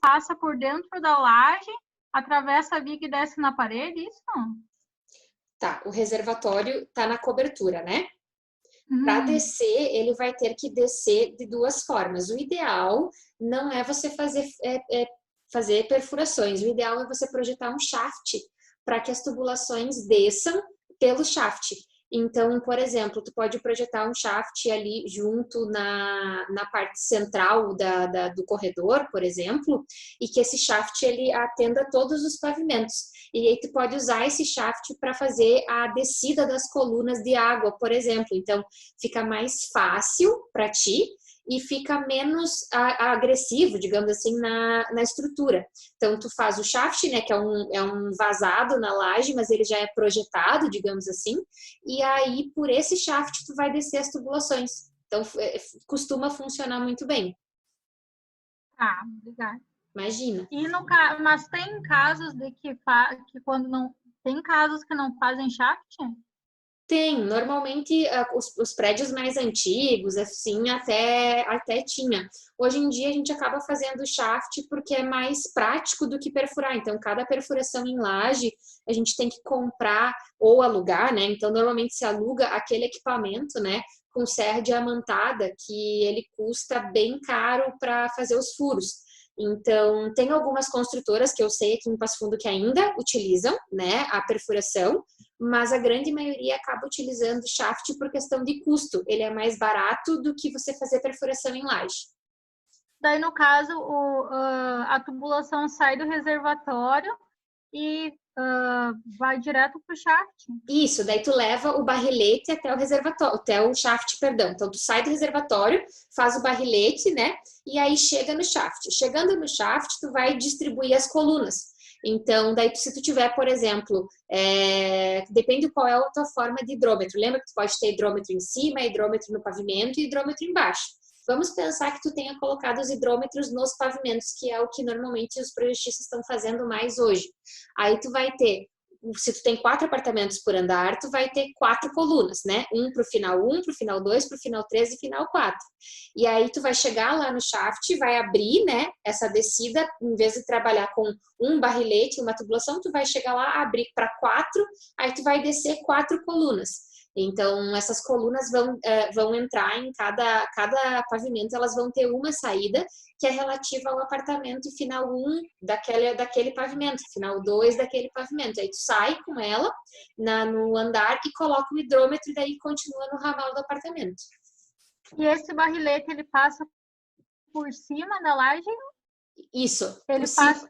passa por dentro da laje, atravessa a viga e desce na parede, isso? Tá, o reservatório está na cobertura, né? Para Hum, descer, ele vai ter que descer de duas formas. O ideal não é você fazer perfurações, o ideal é você projetar um shaft para que as tubulações desçam pelo shaft. Então, por exemplo, tu pode projetar um shaft ali junto na parte central do corredor, por exemplo, e que esse shaft ele atenda todos os pavimentos. E aí tu pode usar esse shaft para fazer a descida das colunas de água, por exemplo. Então, fica mais fácil para ti e fica menos agressivo, digamos assim, na estrutura. Então, tu faz o shaft, né, que é um vazado na laje, mas ele já é projetado, digamos assim, e aí, por esse shaft, tu vai descer as tubulações. Então, costuma funcionar muito bem. tá, obrigada. Imagina. E mas tem casos de que quando não tem casos que não fazem shaft? Tem, normalmente os prédios mais antigos, assim, até tinha. Hoje em dia a gente acaba fazendo shaft porque é mais prático do que perfurar. Então, cada perfuração em laje a gente tem que comprar ou alugar, né? Então, normalmente se aluga aquele equipamento, né? Com serra diamantada, que ele custa bem caro para fazer os furos. Então, tem algumas construtoras que eu sei aqui em Passo Fundo que ainda utilizam, né, a perfuração, mas a grande maioria acaba utilizando shaft por questão de custo. Ele é mais barato do que você fazer perfuração em laje. Daí, no caso, a tubulação sai do reservatório e vai direto para o shaft. Isso, daí tu leva o barrilete até o reservatório, até o shaft, perdão. Então tu sai do reservatório, faz o barrilete, né? E aí chega no shaft. Chegando no shaft, tu vai distribuir as colunas. Então, daí se tu tiver, por exemplo, depende qual é a tua forma de hidrômetro. Lembra que tu pode ter hidrômetro em cima, hidrômetro no pavimento e hidrômetro embaixo. Vamos pensar que tu tenha colocado os hidrômetros nos pavimentos, que é o que normalmente os projetistas estão fazendo mais hoje. Aí tu vai ter, se tu tem 4 apartamentos por andar, tu vai ter 4 colunas, né? Um pro final 2, pro final 3 e final 4. E aí tu vai chegar lá no shaft, vai abrir, né, essa descida, em vez de trabalhar com um barrilete, uma tubulação, tu vai chegar lá, abrir para 4, aí tu vai descer 4 colunas. Então, essas colunas vão entrar em cada pavimento, elas vão ter uma saída que é relativa ao apartamento final 1 daquele pavimento, final 2 daquele pavimento. Aí tu sai com ela no andar e coloca o hidrômetro e daí continua no ramal do apartamento. E esse barrilete, ele passa por cima da laje? Isso, Ele passa...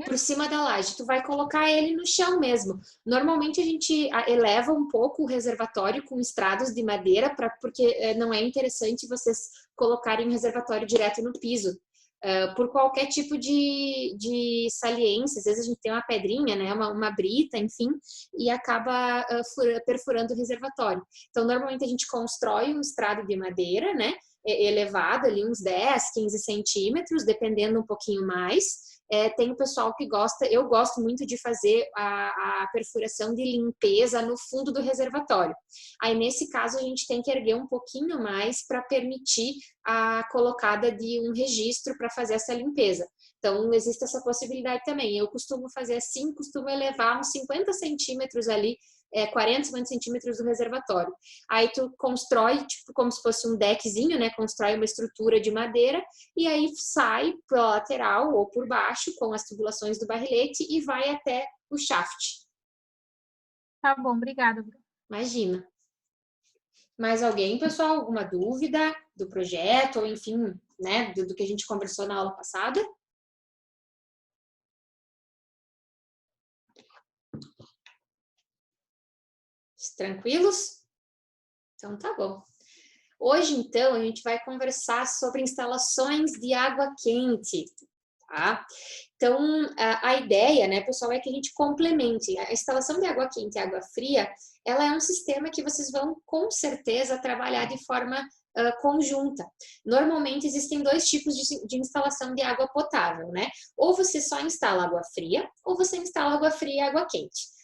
por cima da laje. Tu vai colocar ele no chão mesmo. Normalmente a gente eleva um pouco o reservatório com estrados de madeira, porque não é interessante vocês colocarem o reservatório direto no piso. Por qualquer tipo de saliência, às vezes a gente tem uma pedrinha, né, uma brita, enfim, e acaba perfurando o reservatório. Então, normalmente a gente constrói um estrado de madeira, né, elevado ali uns 10, 15 centímetros, dependendo um pouquinho mais. Tem o pessoal que gosta, eu gosto muito de fazer a perfuração de limpeza no fundo do reservatório. Aí, nesse caso, a gente tem que erguer um pouquinho mais para permitir a colocada de um registro para fazer essa limpeza. Então, existe essa possibilidade também. Eu costumo fazer assim, costumo elevar uns 50 centímetros ali, 40, 50 centímetros do reservatório. Aí tu constrói, tipo, como se fosse um deckzinho, né? Constrói uma estrutura de madeira e aí sai pela lateral ou por baixo com as tubulações do barrilete e vai até o shaft. Tá bom, obrigada. Imagina. Mais alguém, pessoal? Alguma dúvida do projeto ou enfim, né, do que a gente conversou na aula passada? Tranquilos? Então tá bom. Hoje, então, a gente vai conversar sobre instalações de água quente, tá? Então, a ideia, né, pessoal, é que a gente complemente. A instalação de água quente e água fria, ela é um sistema que vocês vão, com certeza, trabalhar de forma conjunta. Normalmente, existem dois tipos de instalação de água potável, né? Ou você só instala água fria, ou você instala água fria e água quente.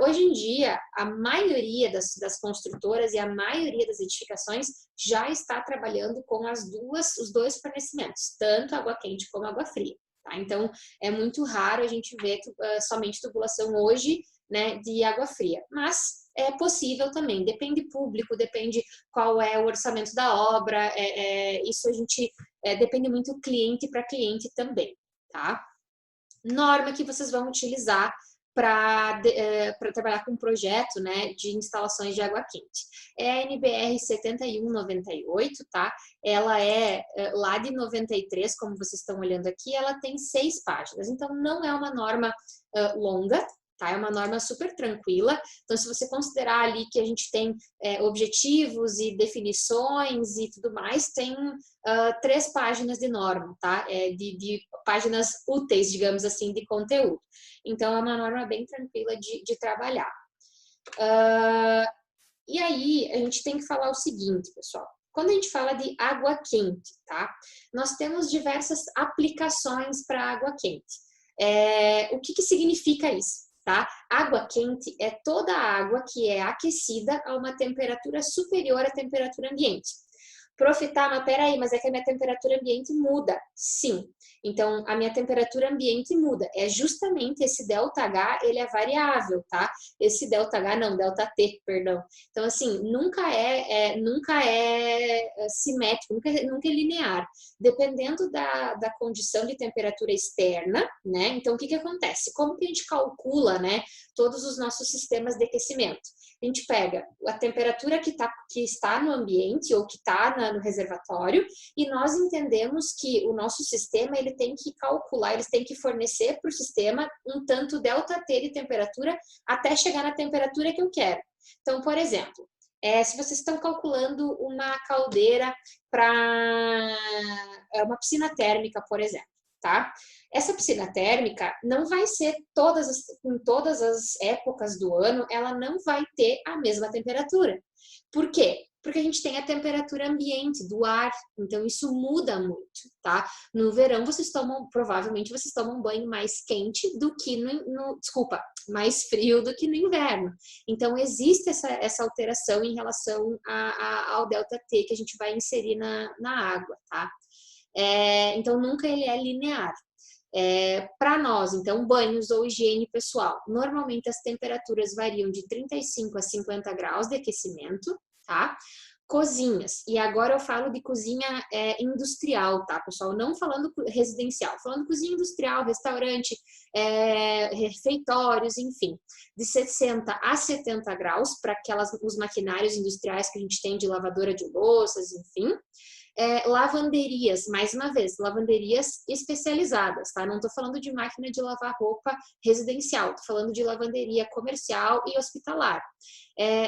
Hoje em dia, a maioria das construtoras e a maioria das edificações já está trabalhando com os dois fornecimentos, tanto água quente como água fria. tá? Então, é muito raro a gente ver somente tubulação hoje, né, de água fria. Mas é possível também, depende público, depende qual é o orçamento da obra, isso a gente depende muito cliente para cliente também, tá? Norma que vocês vão utilizar para trabalhar com um projeto, né, de instalações de água quente. É a NBR 7198, tá? Ela é lá de 93, como vocês estão olhando aqui, ela tem 6 páginas, então não é uma norma longa, tá? É uma norma super tranquila. Então, se você considerar ali que a gente tem objetivos e definições e tudo mais, tem 3 páginas de norma, tá? De páginas úteis, digamos assim, de conteúdo. Então, é uma norma bem tranquila de trabalhar. E aí, a gente tem que falar o seguinte, pessoal. Quando a gente fala de água quente, tá? Nós temos diversas aplicações para água quente. O que significa isso? Tá? Água quente é toda a água que é aquecida a uma temperatura superior à temperatura ambiente. Prof, tá, mas peraí, mas é que a minha temperatura ambiente muda. Sim, então a minha temperatura ambiente muda. É justamente esse ΔH, ele é variável, tá? Esse ΔH, não, ΔT, perdão. Então, assim, nunca é simétrico, nunca é linear. Dependendo da condição de temperatura externa, né? Então, o que acontece? Como que a gente calcula, né, todos os nossos sistemas de aquecimento? A gente pega a temperatura que está no ambiente ou que está no reservatório e nós entendemos que o nosso sistema ele tem que calcular, eles têm que fornecer para o sistema um tanto ΔT de temperatura até chegar na temperatura que eu quero. Então, por exemplo, se vocês estão calculando uma caldeira para uma piscina térmica, por exemplo, tá? Essa piscina térmica não vai ser em todas as épocas do ano, ela não vai ter a mesma temperatura. Por quê? Porque a gente tem a temperatura ambiente do ar, então isso muda muito, tá? No verão provavelmente vocês tomam banho mais quente do que mais frio do que no inverno. Então existe essa alteração em relação ao ΔT que a gente vai inserir na água, tá? Então nunca ele é linear. Para nós, então, banhos ou higiene pessoal, normalmente as temperaturas variam de 35 a 50 graus de aquecimento, tá? Cozinhas, e agora eu falo de cozinha industrial, tá, pessoal? Não falando residencial, falando cozinha industrial, restaurante, refeitórios, enfim, de 60 a 70 graus para os maquinários industriais que a gente tem de lavadora de louças, enfim. Lavanderias, mais uma vez, lavanderias especializadas, tá? Não estou falando de máquina de lavar roupa residencial, estou falando de lavanderia comercial e hospitalar.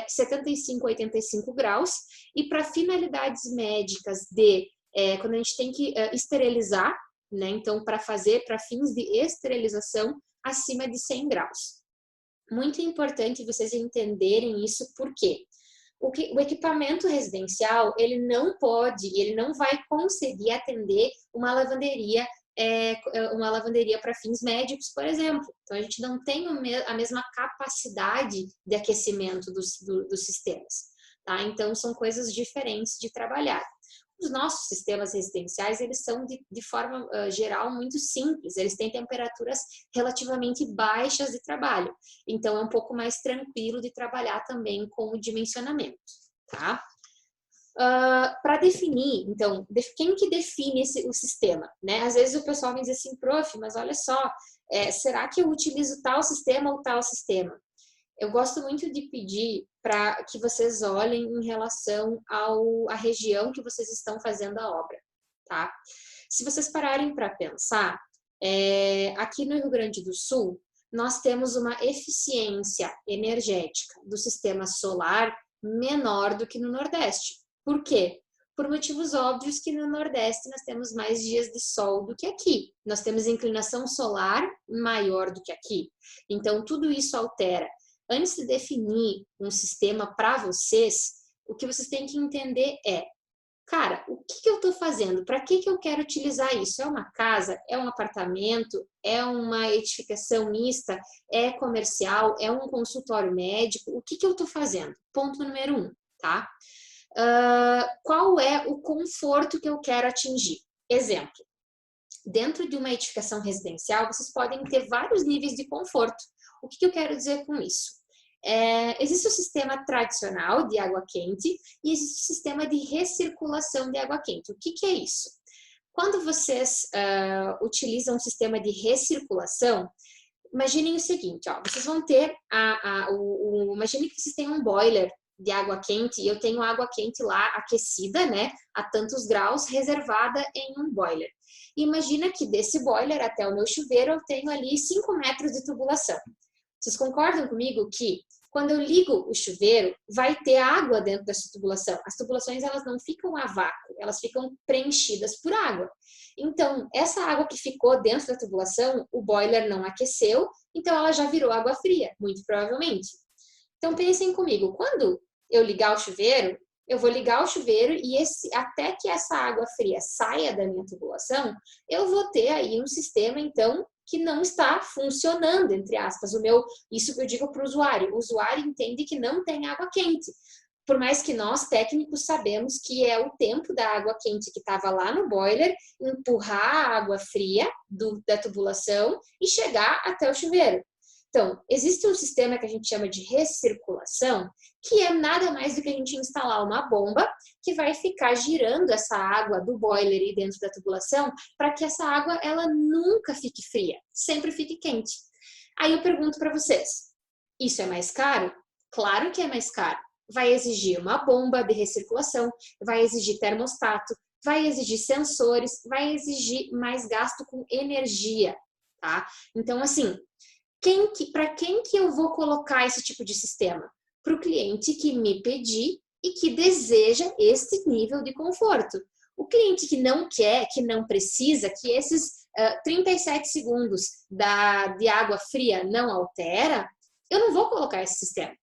75 a 85 graus, e para finalidades médicas quando a gente tem que esterilizar, né? Então, para fins de esterilização, acima de 100 graus. Muito importante vocês entenderem isso, por quê? O equipamento residencial, ele não vai conseguir atender uma lavanderia para fins médicos, por exemplo. Então, a gente não tem a mesma capacidade de aquecimento dos sistemas, tá? Então, são coisas diferentes de trabalhar. Os nossos sistemas residenciais, eles são de forma geral muito simples, eles têm temperaturas relativamente baixas de trabalho, então é um pouco mais tranquilo de trabalhar também com o dimensionamento, tá? Para definir, então, quem que define o sistema, né? Às vezes o pessoal me diz assim, prof, mas olha só, será que eu utilizo tal sistema ou tal sistema? Eu gosto muito de pedir para que vocês olhem em relação à região que vocês estão fazendo a obra, tá? Se vocês pararem para pensar, aqui no Rio Grande do Sul, nós temos uma eficiência energética do sistema solar menor do que no Nordeste. Por quê? Por motivos óbvios que no Nordeste nós temos mais dias de sol do que aqui. Nós temos inclinação solar maior do que aqui. Então, tudo isso altera. Antes de definir um sistema para vocês, o que vocês têm que entender cara, o que eu estou fazendo? Para que eu quero utilizar isso? É uma casa? É um apartamento? É uma edificação mista? É comercial? É um consultório médico? O que eu estou fazendo? Ponto número 1, tá? Qual é o conforto que eu quero atingir? Exemplo. dentro de uma edificação residencial, vocês podem ter vários níveis de conforto. O que eu quero dizer com isso? Existe o sistema tradicional de água quente e existe o sistema de recirculação de água quente. O que é isso? Quando vocês utilizam um sistema de recirculação, imaginem o seguinte, ó, vocês vão ter, imagine que vocês têm um boiler de água quente e eu tenho água quente lá aquecida, né, a tantos graus, reservada em um boiler. Imagina que desse boiler até o meu chuveiro eu tenho ali 5 metros de tubulação. Vocês concordam comigo que quando eu ligo o chuveiro, vai ter água dentro dessa tubulação? As tubulações, elas não ficam a vácuo, elas ficam preenchidas por água. Então, essa água que ficou dentro da tubulação, o boiler não aqueceu, então ela já virou água fria, muito provavelmente. Então, pensem comigo, quando eu ligar o chuveiro, eu vou ligar o chuveiro e até que essa água fria saia da minha tubulação, eu vou ter aí um sistema, então, que não está funcionando, entre aspas. Isso que eu digo para o usuário entende que não tem água quente. Por mais que nós, técnicos, sabemos que é o tempo da água quente que estava lá no boiler, empurrar a água fria da tubulação e chegar até o chuveiro. Então, existe um sistema que a gente chama de recirculação, que é nada mais do que a gente instalar uma bomba que vai ficar girando essa água do boiler e dentro da tubulação para que essa água ela nunca fique fria, sempre fique quente. Aí eu pergunto para vocês, isso é mais caro? Claro que é mais caro. Vai exigir uma bomba de recirculação, vai exigir termostato, vai exigir sensores, vai exigir mais gasto com energia, tá? Então, assim, para quem que eu vou colocar esse tipo de sistema? Para o cliente que me pedir e que deseja esse nível de conforto. O cliente que não quer, que não precisa, que esses 37 segundos de água fria não altera, eu não vou colocar esse sistema.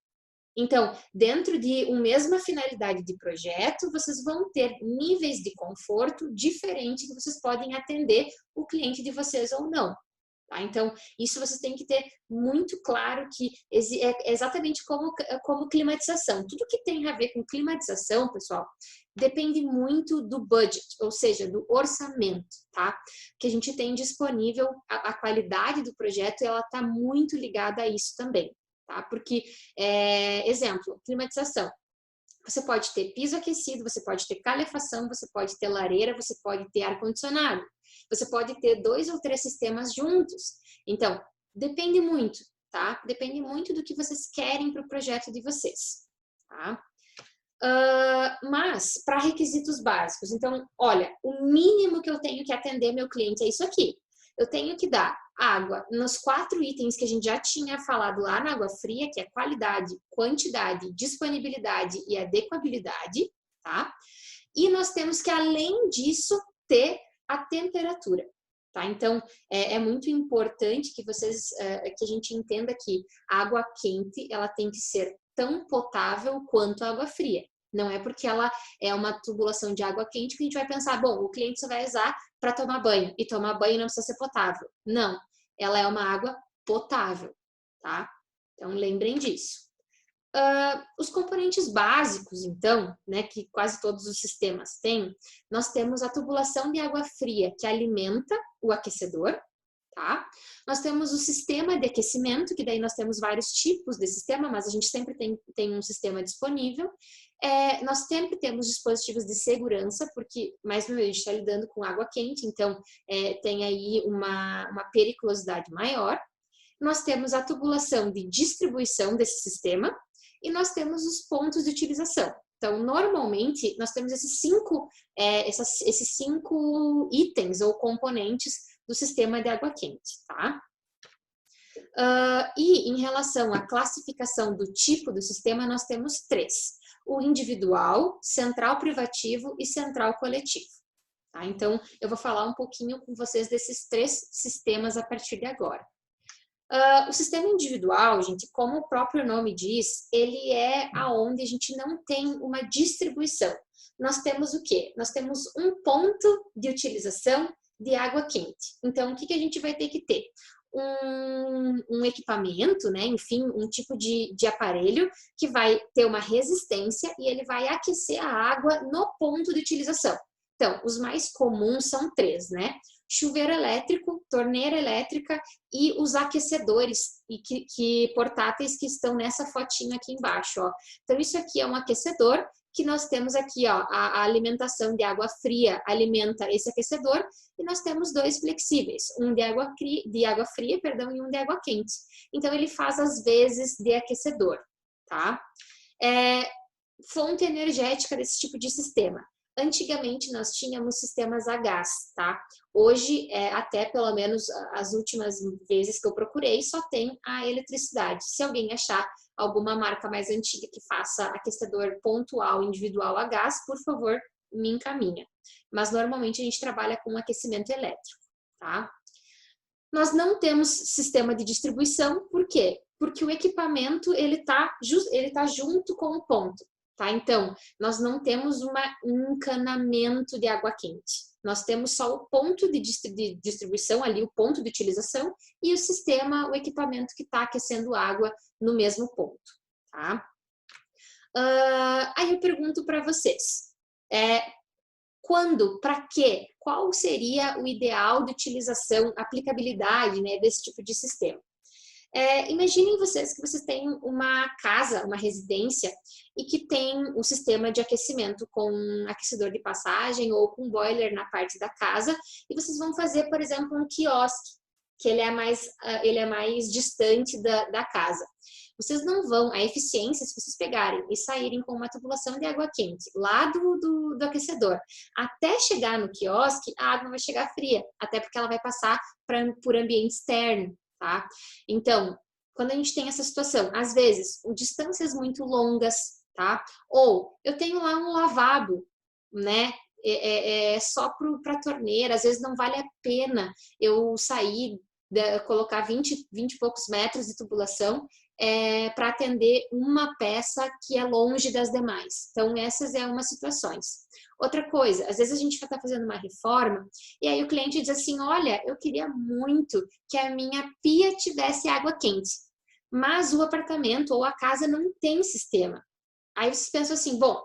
Então, dentro de uma mesma finalidade de projeto, vocês vão ter níveis de conforto diferentes que vocês podem atender o cliente de vocês ou não. Tá? Então, isso vocês têm que ter muito claro que é exatamente como climatização. Tudo que tem a ver com climatização, pessoal, depende muito do budget, ou seja, do orçamento, tá? Que a gente tem disponível, a qualidade do projeto, ela está muito ligada a isso também, tá? Porque, exemplo, climatização. Você pode ter piso aquecido, você pode ter calefação, você pode ter lareira, você pode ter ar-condicionado. Você pode ter 2 ou 3 sistemas juntos. Então, depende muito, tá? Depende muito do que vocês querem para o projeto de vocês, tá? Mas, para requisitos básicos, então, olha, o mínimo que eu tenho que atender meu cliente é isso aqui. Eu tenho que dar água nos 4 itens que a gente já tinha falado lá na água fria, que é qualidade, quantidade, disponibilidade e adequabilidade, tá? E nós temos que, além disso, ter a temperatura, tá? Então, é muito importante que que a gente entenda que a água quente, ela tem que ser tão potável quanto a água fria. Não é porque ela é uma tubulação de água quente que a gente vai pensar, bom, o cliente só vai usar para tomar banho, e tomar banho não precisa ser potável. Não, ela é uma água potável, tá? Então, lembrem disso. Os componentes básicos, então, né, que quase todos os sistemas têm, nós temos a tubulação de água fria que alimenta o aquecedor, tá? Nós temos o sistema de aquecimento, que daí nós temos vários tipos de sistema, mas a gente sempre tem um sistema disponível. Nós sempre temos dispositivos de segurança, porque, mais uma vez, a gente está lidando com água quente, então tem aí uma periculosidade maior. Nós temos a tubulação de distribuição desse sistema, e nós temos os pontos de utilização. Então, normalmente, nós temos esses 5 itens ou componentes do sistema de água quente, tá? E em relação à classificação do tipo do sistema, nós temos 3. O individual, central privativo e central coletivo. Tá? Então, eu vou falar um pouquinho com vocês desses 3 sistemas a partir de agora. O sistema individual, gente, como o próprio nome diz, ele é aonde a gente não tem uma distribuição. Nós temos o quê? Nós temos um ponto de utilização de água quente. Então, o que a gente vai ter que ter? Um equipamento, né? Enfim, um tipo de aparelho que vai ter uma resistência e ele vai aquecer a água no ponto de utilização. Então, os mais comuns são 3, né? chuveiro elétrico, torneira elétrica e os aquecedores portáteis que estão nessa fotinha aqui embaixo, ó. Então, isso aqui é um aquecedor que nós temos aqui, ó, a alimentação de água fria alimenta esse aquecedor e nós temos dois flexíveis, um de água fria, perdão, e um de água quente. Então, ele faz as vezes de aquecedor, tá? Fonte energética desse tipo de sistema. Antigamente, nós tínhamos sistemas a gás, tá? Hoje, até pelo menos as últimas vezes que eu procurei, só tem a eletricidade. Se alguém achar alguma marca mais antiga que faça aquecedor pontual, individual a gás, por favor, me encaminha. Mas, normalmente, a gente trabalha com aquecimento elétrico, tá? Nós não temos sistema de distribuição, por quê? Porque o equipamento, ele tá junto com o ponto. Tá? Então, nós não temos um encanamento de água quente. Nós temos só o ponto de distribuição ali, o ponto de utilização e o sistema, o equipamento que está aquecendo água no mesmo ponto. Tá? Aí eu pergunto para vocês, quando, para quê? Qual seria o ideal de utilização, aplicabilidade, né, desse tipo de sistema? Imaginem vocês que vocês têm uma casa, uma residência e que tem um sistema de aquecimento com aquecedor de passagem ou com boiler na parte da casa e vocês vão fazer, por exemplo, um quiosque, que ele é mais distante da casa. Vocês não vão, a eficiência, se vocês pegarem e saírem com uma tubulação de água quente lá do aquecedor, até chegar no quiosque, a água vai chegar fria, até porque ela vai passar por ambiente externo. Tá? Então, quando a gente tem essa situação, às vezes, distâncias muito longas, tá? Ou eu tenho lá um lavabo, né? Só para torneira, às vezes não vale a pena eu sair, colocar 20 e poucos metros de tubulação para atender uma peça que é longe das demais. Então, essas é umas situações. Outra coisa, às vezes a gente está fazendo uma reforma e aí o cliente diz assim, olha, eu queria muito que a minha pia tivesse água quente, mas o apartamento ou a casa não tem sistema. Aí vocês pensam assim, bom,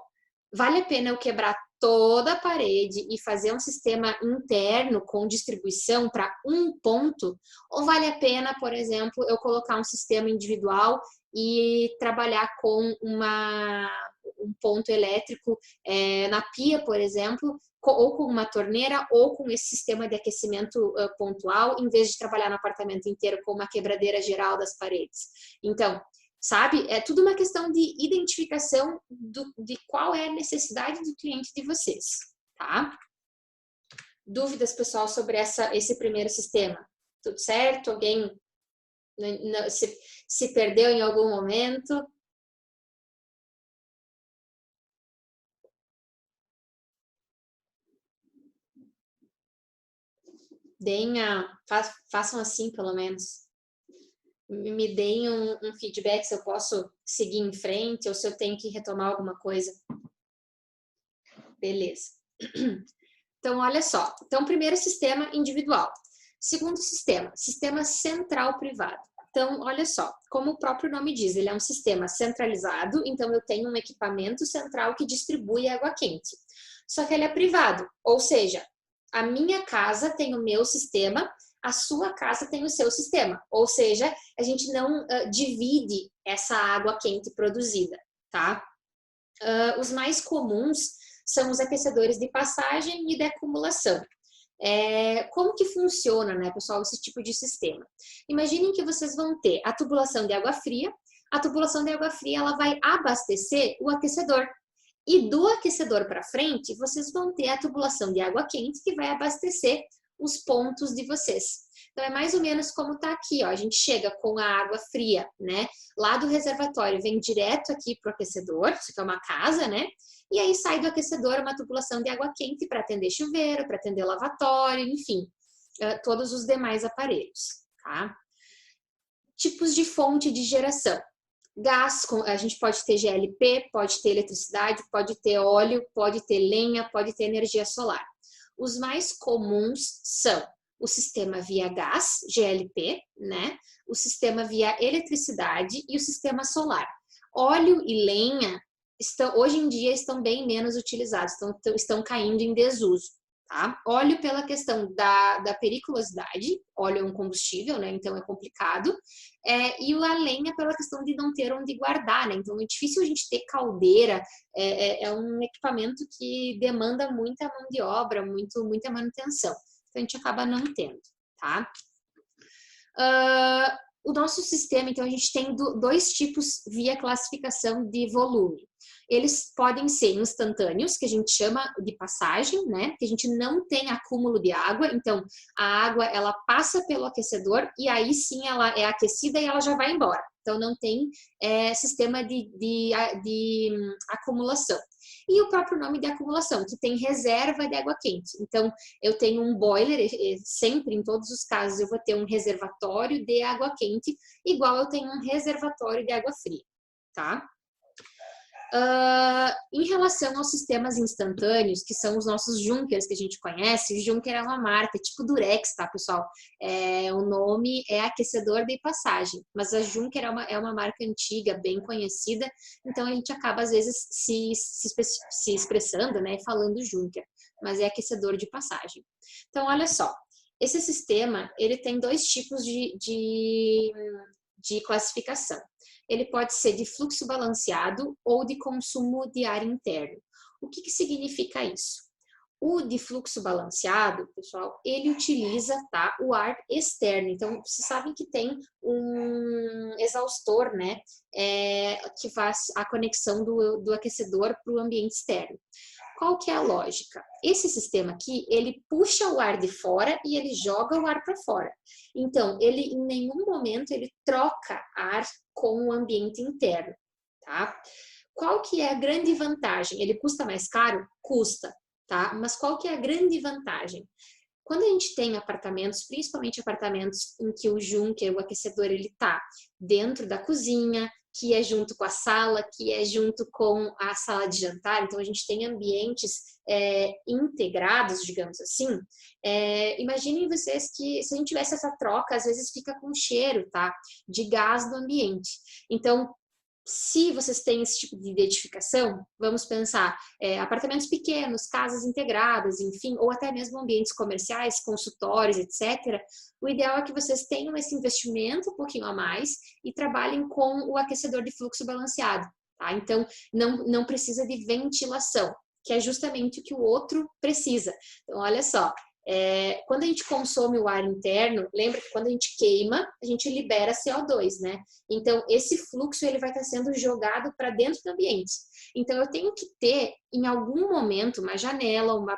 vale a pena eu quebrar toda a parede e fazer um sistema interno com distribuição para um ponto? Ou vale a pena, por exemplo, eu colocar um sistema individual e trabalhar com um ponto elétrico na pia, por exemplo, ou com uma torneira ou com esse sistema de aquecimento pontual, em vez de trabalhar no apartamento inteiro com uma quebradeira geral das paredes? Então, sabe? É tudo uma questão de identificação de qual é a necessidade do cliente de vocês, tá? Dúvidas, pessoal, sobre esse primeiro sistema? Tudo certo? Alguém se perdeu em algum momento? Façam assim, pelo menos. Me deem um feedback se eu posso seguir em frente ou se eu tenho que retomar alguma coisa. Beleza. Então, olha só. Então, primeiro sistema individual. Segundo sistema central privado. Então, olha só, como o próprio nome diz, ele é um sistema centralizado, então eu tenho um equipamento central que distribui água quente. Só que ele é privado, ou seja, a minha casa tem o meu sistema, a sua casa tem o seu sistema. Ou seja, a gente não divide essa água quente produzida, tá? Os mais comuns são os aquecedores de passagem e de acumulação. Como que funciona, né, pessoal, esse tipo de sistema? Imaginem que vocês vão ter a tubulação de água fria. A tubulação de água fria ela vai abastecer o aquecedor. E do aquecedor para frente, vocês vão ter a tubulação de água quente que vai abastecer os pontos de vocês. Então, é mais ou menos como tá aqui, ó. A gente chega com a água fria, né? Lá do reservatório, vem direto aqui pro aquecedor, isso aqui é uma casa, né? E aí sai do aquecedor uma tubulação de água quente para atender chuveiro, para atender lavatório, enfim, todos os demais aparelhos, tá? Tipos de fonte de geração. Gás, a gente pode ter GLP, pode ter eletricidade, pode ter óleo, pode ter lenha, pode ter energia solar. Os mais comuns são o sistema via gás, GLP, né? O sistema via eletricidade e o sistema solar. Óleo e lenha hoje em dia estão bem menos utilizados, estão caindo em desuso, tá? Óleo pela questão da periculosidade, óleo é um combustível, né? Então é complicado. E a lenha pela questão de não ter onde guardar, né? Então é difícil a gente ter caldeira, é um equipamento que demanda muita mão de obra, muita manutenção. Então a gente acaba não tendo, tá? O nosso sistema, então, a gente tem dois tipos via classificação de volume. Eles podem ser instantâneos, que a gente chama de passagem, né? Que a gente não tem acúmulo de água, então a água ela passa pelo aquecedor e aí sim ela é aquecida e ela já vai embora. Então não tem sistema de acumulação. E o próprio nome de acumulação, que tem reserva de água quente. Então, eu tenho um boiler, sempre, em todos os casos, eu vou ter um reservatório de água quente, igual eu tenho um reservatório de água fria, tá? Em relação aos sistemas instantâneos, que são os nossos Junkers que a gente conhece, o Junker é uma marca, tipo Durex, tá, pessoal? O nome é aquecedor de passagem, mas a Junker é uma marca antiga, bem conhecida, então a gente acaba, às vezes, se expressando, né, falando Junker, mas é aquecedor de passagem. Então, olha só, esse sistema, ele tem dois tipos de classificação. Ele pode ser de fluxo balanceado ou de consumo de ar interno. O que significa isso? O de fluxo balanceado, pessoal, ele utiliza, tá, o ar externo. Então, vocês sabem que tem um exaustor, né, que faz a conexão do aquecedor para o ambiente externo. Qual que é a lógica? Esse sistema aqui, ele puxa o ar de fora e ele joga o ar para fora. Então, ele em nenhum momento ele troca ar com o ambiente interno, tá? Qual que é a grande vantagem? Ele custa mais caro? Custa, tá? Mas qual que é a grande vantagem? Quando a gente tem apartamentos, principalmente apartamentos em que o Junker, o aquecedor, ele tá dentro da cozinha, que é junto com a sala, que é junto com a sala de jantar, então a gente tem ambientes integrados, digamos assim. Imaginem vocês que se a gente tivesse essa troca, às vezes fica com cheiro, tá? De gás do ambiente. Então, se vocês têm esse tipo de identificação, vamos pensar apartamentos pequenos, casas integradas, enfim, ou até mesmo ambientes comerciais, consultórios, etc. O ideal é que vocês tenham esse investimento um pouquinho a mais e trabalhem com o aquecedor de fluxo balanceado, tá? Então, não precisa de ventilação, que é justamente o que o outro precisa. Então, olha só, quando a gente consome o ar interno, lembra que quando a gente queima, a gente libera CO2, né? Então, esse fluxo ele vai estar sendo jogado para dentro do ambiente. Então, eu tenho que ter, em algum momento, uma janela, uma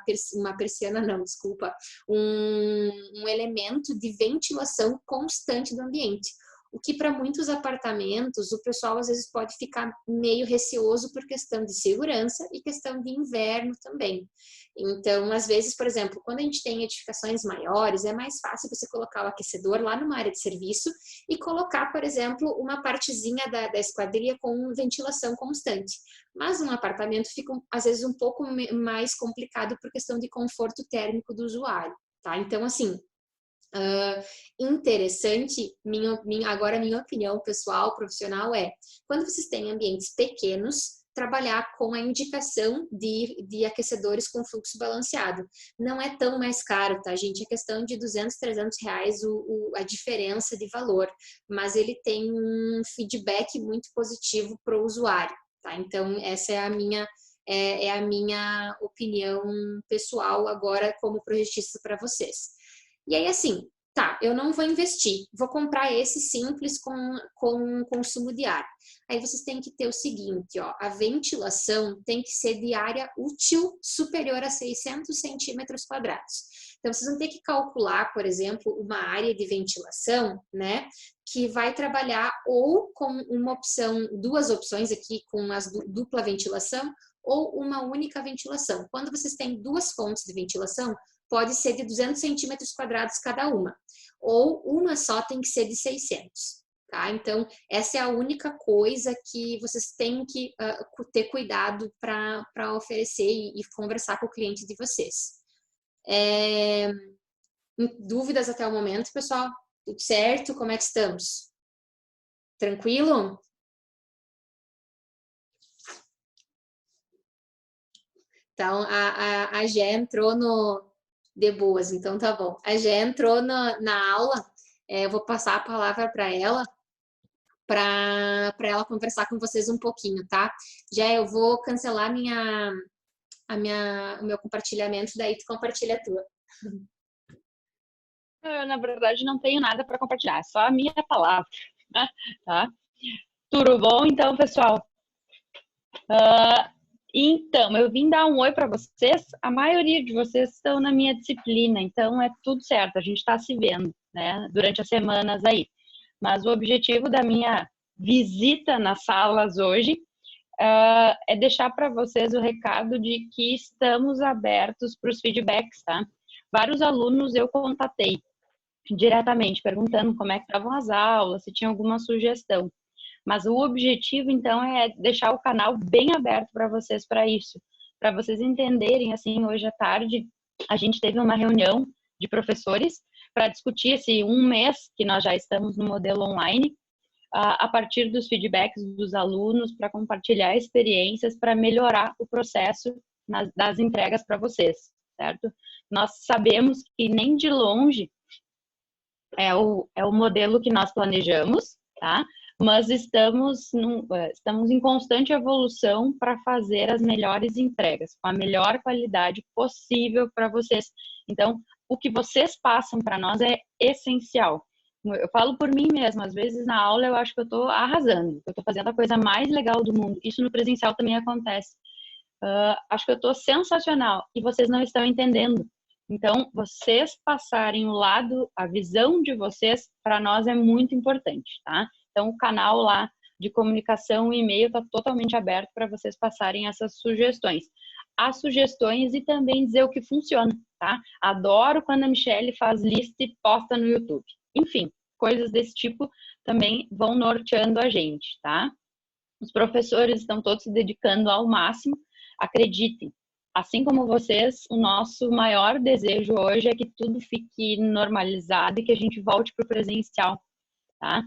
persiana, não, desculpa, um elemento de ventilação constante do ambiente. O que para muitos apartamentos, o pessoal às vezes pode ficar meio receoso por questão de segurança e questão de inverno também. Então, às vezes, por exemplo, quando a gente tem edificações maiores, é mais fácil você colocar o aquecedor lá numa área de serviço e colocar, por exemplo, uma partezinha da esquadria com ventilação constante. Mas um apartamento fica, às vezes, um pouco mais complicado por questão de conforto térmico do usuário, tá? Então, assim, interessante, agora minha opinião pessoal, profissional quando vocês têm ambientes pequenos, trabalhar com a indicação de aquecedores com fluxo balanceado. Não é tão mais caro, tá, gente? É questão de 200, 300 reais a diferença de valor, mas ele tem um feedback muito positivo para o usuário, tá? Então, essa é a minha opinião pessoal agora como projetista para vocês. E aí, assim, tá, eu não vou investir, vou comprar esse simples com consumo de ar. Aí vocês têm que ter o seguinte, ó, a ventilação tem que ser de área útil superior a 600 centímetros quadrados. Então, vocês vão ter que calcular, por exemplo, uma área de ventilação, né, que vai trabalhar ou com uma opção, duas opções aqui com as dupla ventilação ou uma única ventilação. Quando vocês têm duas fontes de ventilação, pode ser de 200 centímetros quadrados cada uma, ou uma só tem que ser de 600, tá? Então, essa é a única coisa que vocês têm que ter cuidado para oferecer e conversar com o cliente de vocês. Dúvidas até o momento, pessoal? Tudo certo? Como é que estamos? Tranquilo? Então, a Gé entrou De boas, então tá bom. A Gé entrou na aula, eu vou passar a palavra para ela conversar com vocês um pouquinho, tá? Gé, eu vou cancelar o meu compartilhamento, daí tu compartilha a tua. Eu, na verdade, não tenho nada para compartilhar, só a minha palavra, tá? Tudo bom, então, pessoal? Então, eu vim dar um oi para vocês. A maioria de vocês estão na minha disciplina, então é tudo certo. A gente está se vendo, né, durante as semanas aí. Mas o objetivo da minha visita nas salas hoje é deixar para vocês o recado de que estamos abertos para os feedbacks, tá? Vários alunos eu contatei diretamente, perguntando como é que estavam as aulas, se tinha alguma sugestão. Mas o objetivo, então, é deixar o canal bem aberto para vocês para isso. Para vocês entenderem, assim, hoje à tarde, a gente teve uma reunião de professores para discutir esse um mês que nós já estamos no modelo online, a partir dos feedbacks dos alunos, para compartilhar experiências, para melhorar o processo das entregas para vocês, certo? Nós sabemos que nem de longe é o modelo que nós planejamos, tá? Mas estamos em constante evolução para fazer as melhores entregas, com a melhor qualidade possível para vocês. Então, o que vocês passam para nós é essencial. Eu falo por mim mesma, às vezes na aula eu acho que eu estou arrasando, eu estou fazendo a coisa mais legal do mundo. Isso no presencial também acontece. Acho que eu estou sensacional e vocês não estão entendendo. Então, vocês passarem o lado, a visão de vocês, para nós é muito importante, tá? Então, o canal lá de comunicação, o e-mail está totalmente aberto para vocês passarem essas sugestões. As sugestões e também dizer o que funciona, tá? Adoro quando a Michelle faz lista e posta no YouTube. Enfim, coisas desse tipo também vão norteando a gente, tá? Os professores estão todos se dedicando ao máximo. Acreditem, assim como vocês, o nosso maior desejo hoje é que tudo fique normalizado e que a gente volte para o presencial, tá?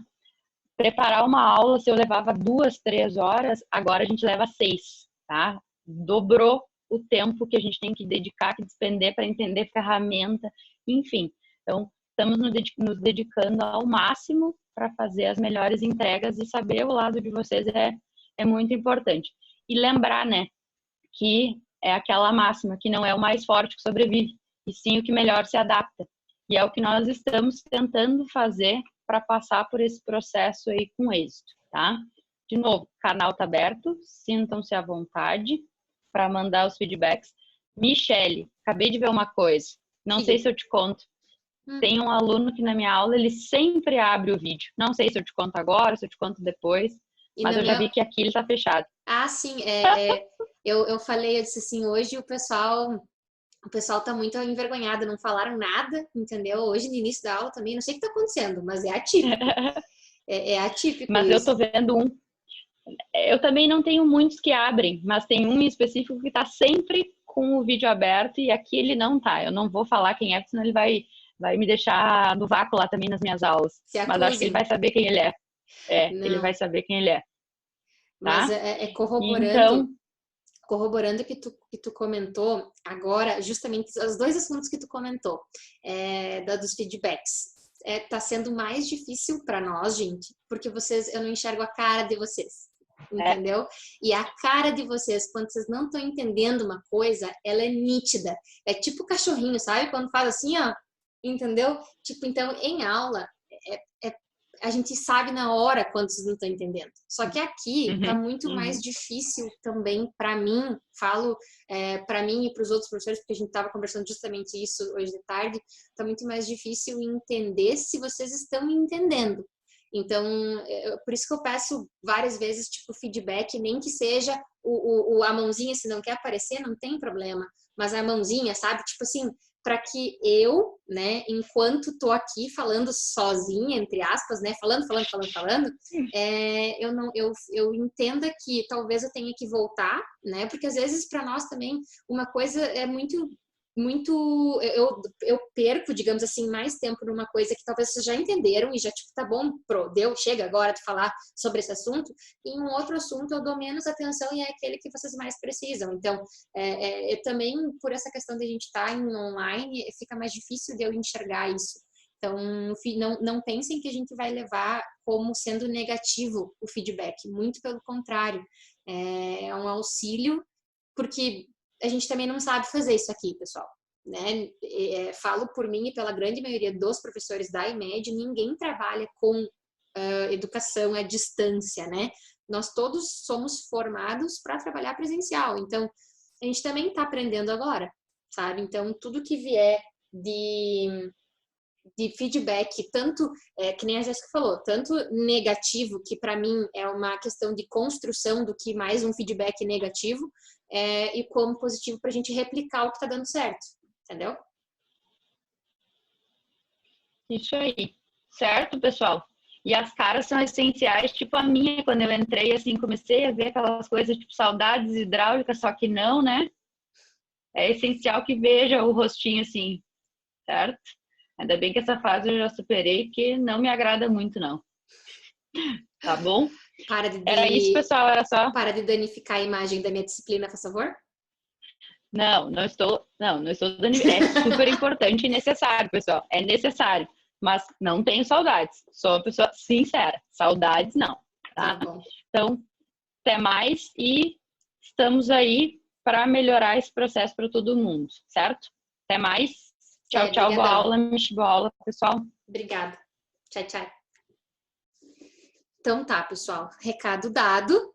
Preparar uma aula, se eu levava 2, 3 horas, agora a gente leva 6, tá? Dobrou o tempo que a gente tem que dedicar, que despender para entender ferramenta, enfim. Então, estamos nos dedicando ao máximo para fazer as melhores entregas e saber o lado de vocês é muito importante. E lembrar, né, que é aquela máxima, que não é o mais forte que sobrevive, e sim o que melhor se adapta. E é o que nós estamos tentando fazer para passar por esse processo aí com êxito, tá? De novo, o canal tá aberto, sintam-se à vontade para mandar os feedbacks. Michelle, acabei de ver uma coisa, não sei se eu te conto. Tem um aluno que na minha aula, ele sempre abre o vídeo. Não sei se eu te conto agora, se eu te conto depois, mas eu já vi que aqui ele tá fechado. Ah, sim, eu falei, eu disse assim, hoje o pessoal tá muito envergonhado, não falaram nada, entendeu? Hoje no início da aula também, não sei o que tá acontecendo, mas é atípico. É atípico mas isso. Eu tô vendo um. Eu também não tenho muitos que abrem, mas tem um em específico que tá sempre com o vídeo aberto e aqui ele não tá. Eu não vou falar quem é, senão ele vai me deixar no vácuo lá também nas minhas aulas. Mas acho que ele vai saber quem ele é. Ele vai saber quem ele é. Tá? Mas corroborando que tu comentou agora, justamente os dois assuntos que tu comentou, dos feedbacks. Tá sendo mais difícil para nós, gente, porque eu não enxergo a cara de vocês, entendeu? E a cara de vocês, quando vocês não estão entendendo uma coisa, ela é nítida. É tipo cachorrinho, sabe? Quando faz assim, ó, entendeu? Tipo, então, em aula, a gente sabe na hora quando vocês não estão entendendo. Só que aqui tá muito mais difícil também para mim, falo para mim e para os outros professores, porque a gente estava conversando justamente isso hoje de tarde, tá muito mais difícil entender se vocês estão entendendo. Então, por isso que eu peço várias vezes, tipo, feedback, nem que seja a mãozinha, se não quer aparecer, não tem problema, mas a mãozinha, sabe? Tipo assim, para que eu, né, enquanto tô aqui falando sozinha, entre aspas, né, falando, eu entenda que talvez eu tenha que voltar, né, porque às vezes para nós também uma coisa é muito eu perco, digamos assim, mais tempo numa coisa que talvez vocês já entenderam e já, tipo, tá bom, chega agora de falar sobre esse assunto, e em um outro assunto eu dou menos atenção e é aquele que vocês mais precisam. Então, eu também, por essa questão de a gente estar em online, fica mais difícil de eu enxergar isso. Então, não pensem que a gente vai levar como sendo negativo o feedback, muito pelo contrário, é um auxílio, porque a gente também não sabe fazer isso aqui, pessoal, né? Falo por mim e pela grande maioria dos professores da IMED, ninguém trabalha com educação à distância, né? Nós todos somos formados para trabalhar presencial, então a gente também está aprendendo agora, sabe? Então, tudo que vier de feedback, tanto, que nem a Jéssica falou, tanto negativo, que para mim é uma questão de construção do que mais um feedback negativo, e como positivo para a gente replicar o que está dando certo, entendeu? Isso aí. Certo, pessoal? E as caras são essenciais, tipo a minha, quando eu entrei, assim, comecei a ver aquelas coisas, tipo, saudades hidráulicas, só que não, né? É essencial que veja o rostinho, assim, certo? Ainda bem que essa fase eu já superei, porque não me agrada muito, não. Tá bom? Era isso, pessoal, era só... Para de danificar a imagem da minha disciplina, por favor? Não estou danificando. É super importante e necessário, pessoal. É necessário. Mas não tenho saudades. Sou uma pessoa sincera. Saudades, não. Tá? Tá bom. Então, até mais e estamos aí para melhorar esse processo para todo mundo, certo? Até mais. Tchau, tchau. Boa aula, Michi. Boa aula, pessoal. Obrigada. Tchau, tchau. Então tá, pessoal. Recado dado,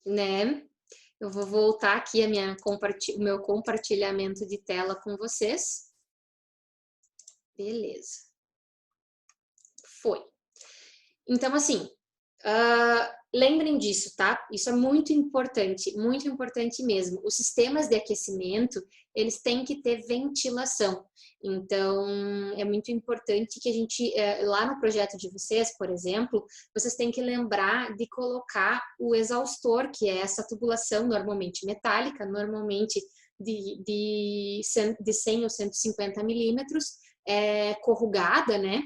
né? Eu vou voltar aqui o meu compartilhamento de tela com vocês. Beleza. Foi. Então, assim, lembrem disso, tá? Isso é muito importante mesmo. Os sistemas de aquecimento, eles têm que ter ventilação. Então, é muito importante que a gente, lá no projeto de vocês, por exemplo, vocês têm que lembrar de colocar o exaustor, que é essa tubulação normalmente metálica, normalmente de 100 ou 150 milímetros, corrugada, né?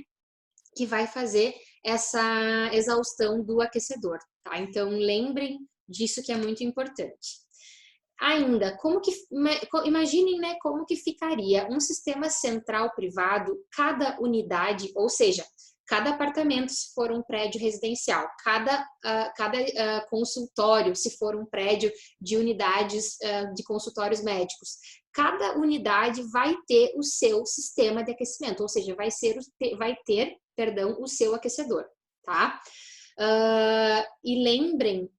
Que vai fazer essa exaustão do aquecedor, tá? Então, lembrem disso que é muito importante. Ainda, imaginem, né, como que ficaria um sistema central privado, cada unidade, ou seja, cada apartamento se for um prédio residencial, cada consultório se for um prédio de unidades de consultórios médicos. Cada unidade vai ter o seu sistema de aquecimento, ou seja, vai ter o seu aquecedor, tá? E lembrem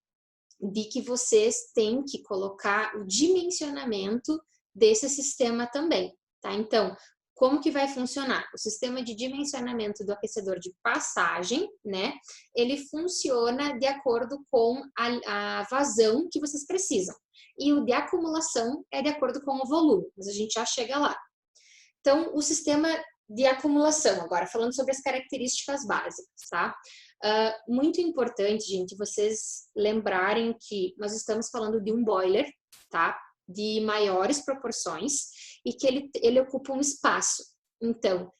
de que vocês têm que colocar o dimensionamento desse sistema também, tá? Então, como que vai funcionar? O sistema de dimensionamento do aquecedor de passagem, né? Ele funciona de acordo com a vazão que vocês precisam. E o de acumulação é de acordo com o volume, mas a gente já chega lá. Então, o sistema de acumulação, agora falando sobre as características básicas, tá? Muito importante, gente, vocês lembrarem que nós estamos falando de um boiler, tá? De maiores proporções e que ele ocupa um espaço. Então,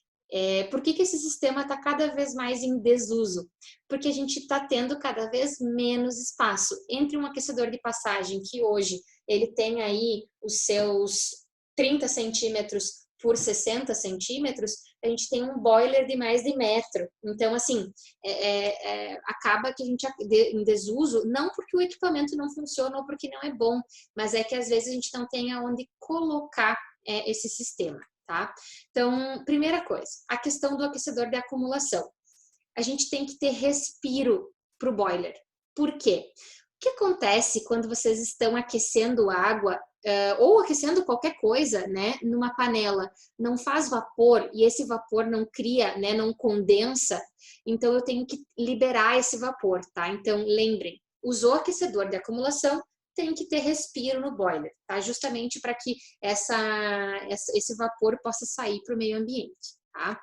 por que esse sistema está cada vez mais em desuso? Porque a gente está tendo cada vez menos espaço entre um aquecedor de passagem que hoje ele tem aí os seus 30 centímetros por 60 centímetros, a gente tem um boiler de mais de metro. Então, assim, acaba que a gente em desuso, não porque o equipamento não funciona ou porque não é bom, mas é que às vezes a gente não tem aonde colocar esse sistema, tá? Então, primeira coisa, a questão do aquecedor de acumulação. A gente tem que ter respiro para o boiler. Por quê? O que acontece quando vocês estão aquecendo água ou aquecendo qualquer coisa, né, numa panela, não faz vapor e esse vapor não cria, né, não condensa, então eu tenho que liberar esse vapor, tá? Então, lembrem, usou aquecedor de acumulação, tem que ter respiro no boiler, tá? Justamente para que esse vapor possa sair para o meio ambiente, tá?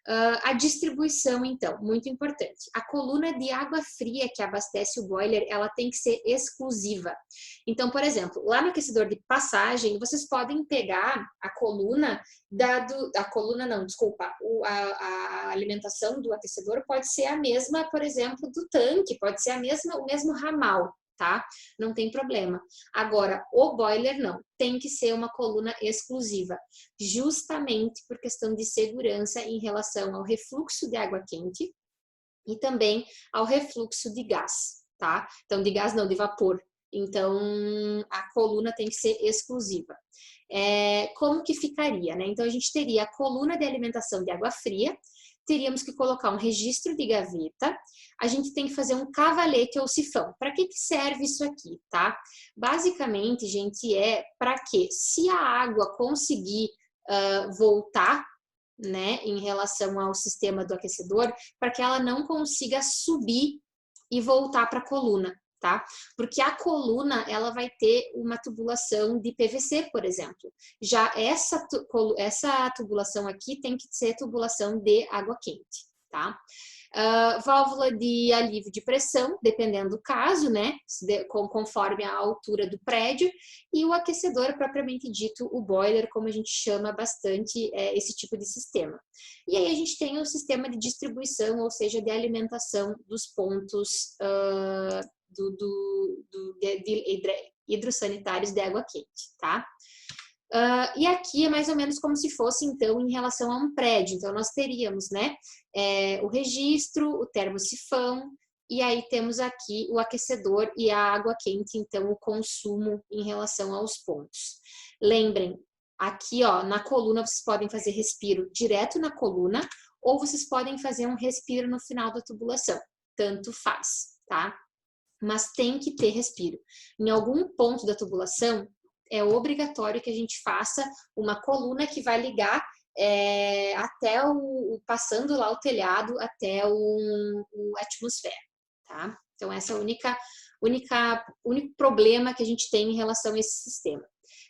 A distribuição, então, muito importante. A coluna de água fria que abastece o boiler, ela tem que ser exclusiva. Então, por exemplo, lá no aquecedor de passagem, vocês podem pegar a coluna a alimentação do aquecedor pode ser a mesma, por exemplo, do tanque, pode ser o mesmo ramal, tá? Não tem problema. Agora, o boiler não, tem que ser uma coluna exclusiva, justamente por questão de segurança em relação ao refluxo de água quente e também ao refluxo de gás, tá? Então, de gás não, de vapor. Então, a coluna tem que ser exclusiva. Como que ficaria, né? Então, a gente teria a coluna de alimentação de água fria, teríamos que colocar um registro de gaveta, a gente tem que fazer um cavalete ou sifão. Para que serve isso aqui, tá? Basicamente, gente, para que se a água conseguir voltar, né, em relação ao sistema do aquecedor, para que ela não consiga subir e voltar para a coluna, tá? Porque a coluna, ela vai ter uma tubulação de PVC, por exemplo. Já essa tubulação aqui tem que ser tubulação de água quente, tá? Válvula de alívio de pressão, dependendo do caso, né? Conforme a altura do prédio. E o aquecedor, propriamente dito, o boiler, como a gente chama bastante esse tipo de sistema. E aí a gente tem o sistema de distribuição, ou seja, de alimentação dos pontos hidrossanitários de água quente, tá? E aqui é mais ou menos como se fosse, então, em relação a um prédio. Então, nós teríamos, né, o registro, o termosifão, e aí temos aqui o aquecedor e a água quente, então, o consumo em relação aos pontos. Lembrem, aqui, ó, na coluna, vocês podem fazer respiro direto na coluna, ou vocês podem fazer um respiro no final da tubulação. Tanto faz, tá? Mas tem que ter respiro. Em algum ponto da tubulação, é obrigatório que a gente faça uma coluna que vai ligar até passando lá o telhado até o atmosfera, tá? Então, essa é o único problema que a gente tem em relação a esse sistema.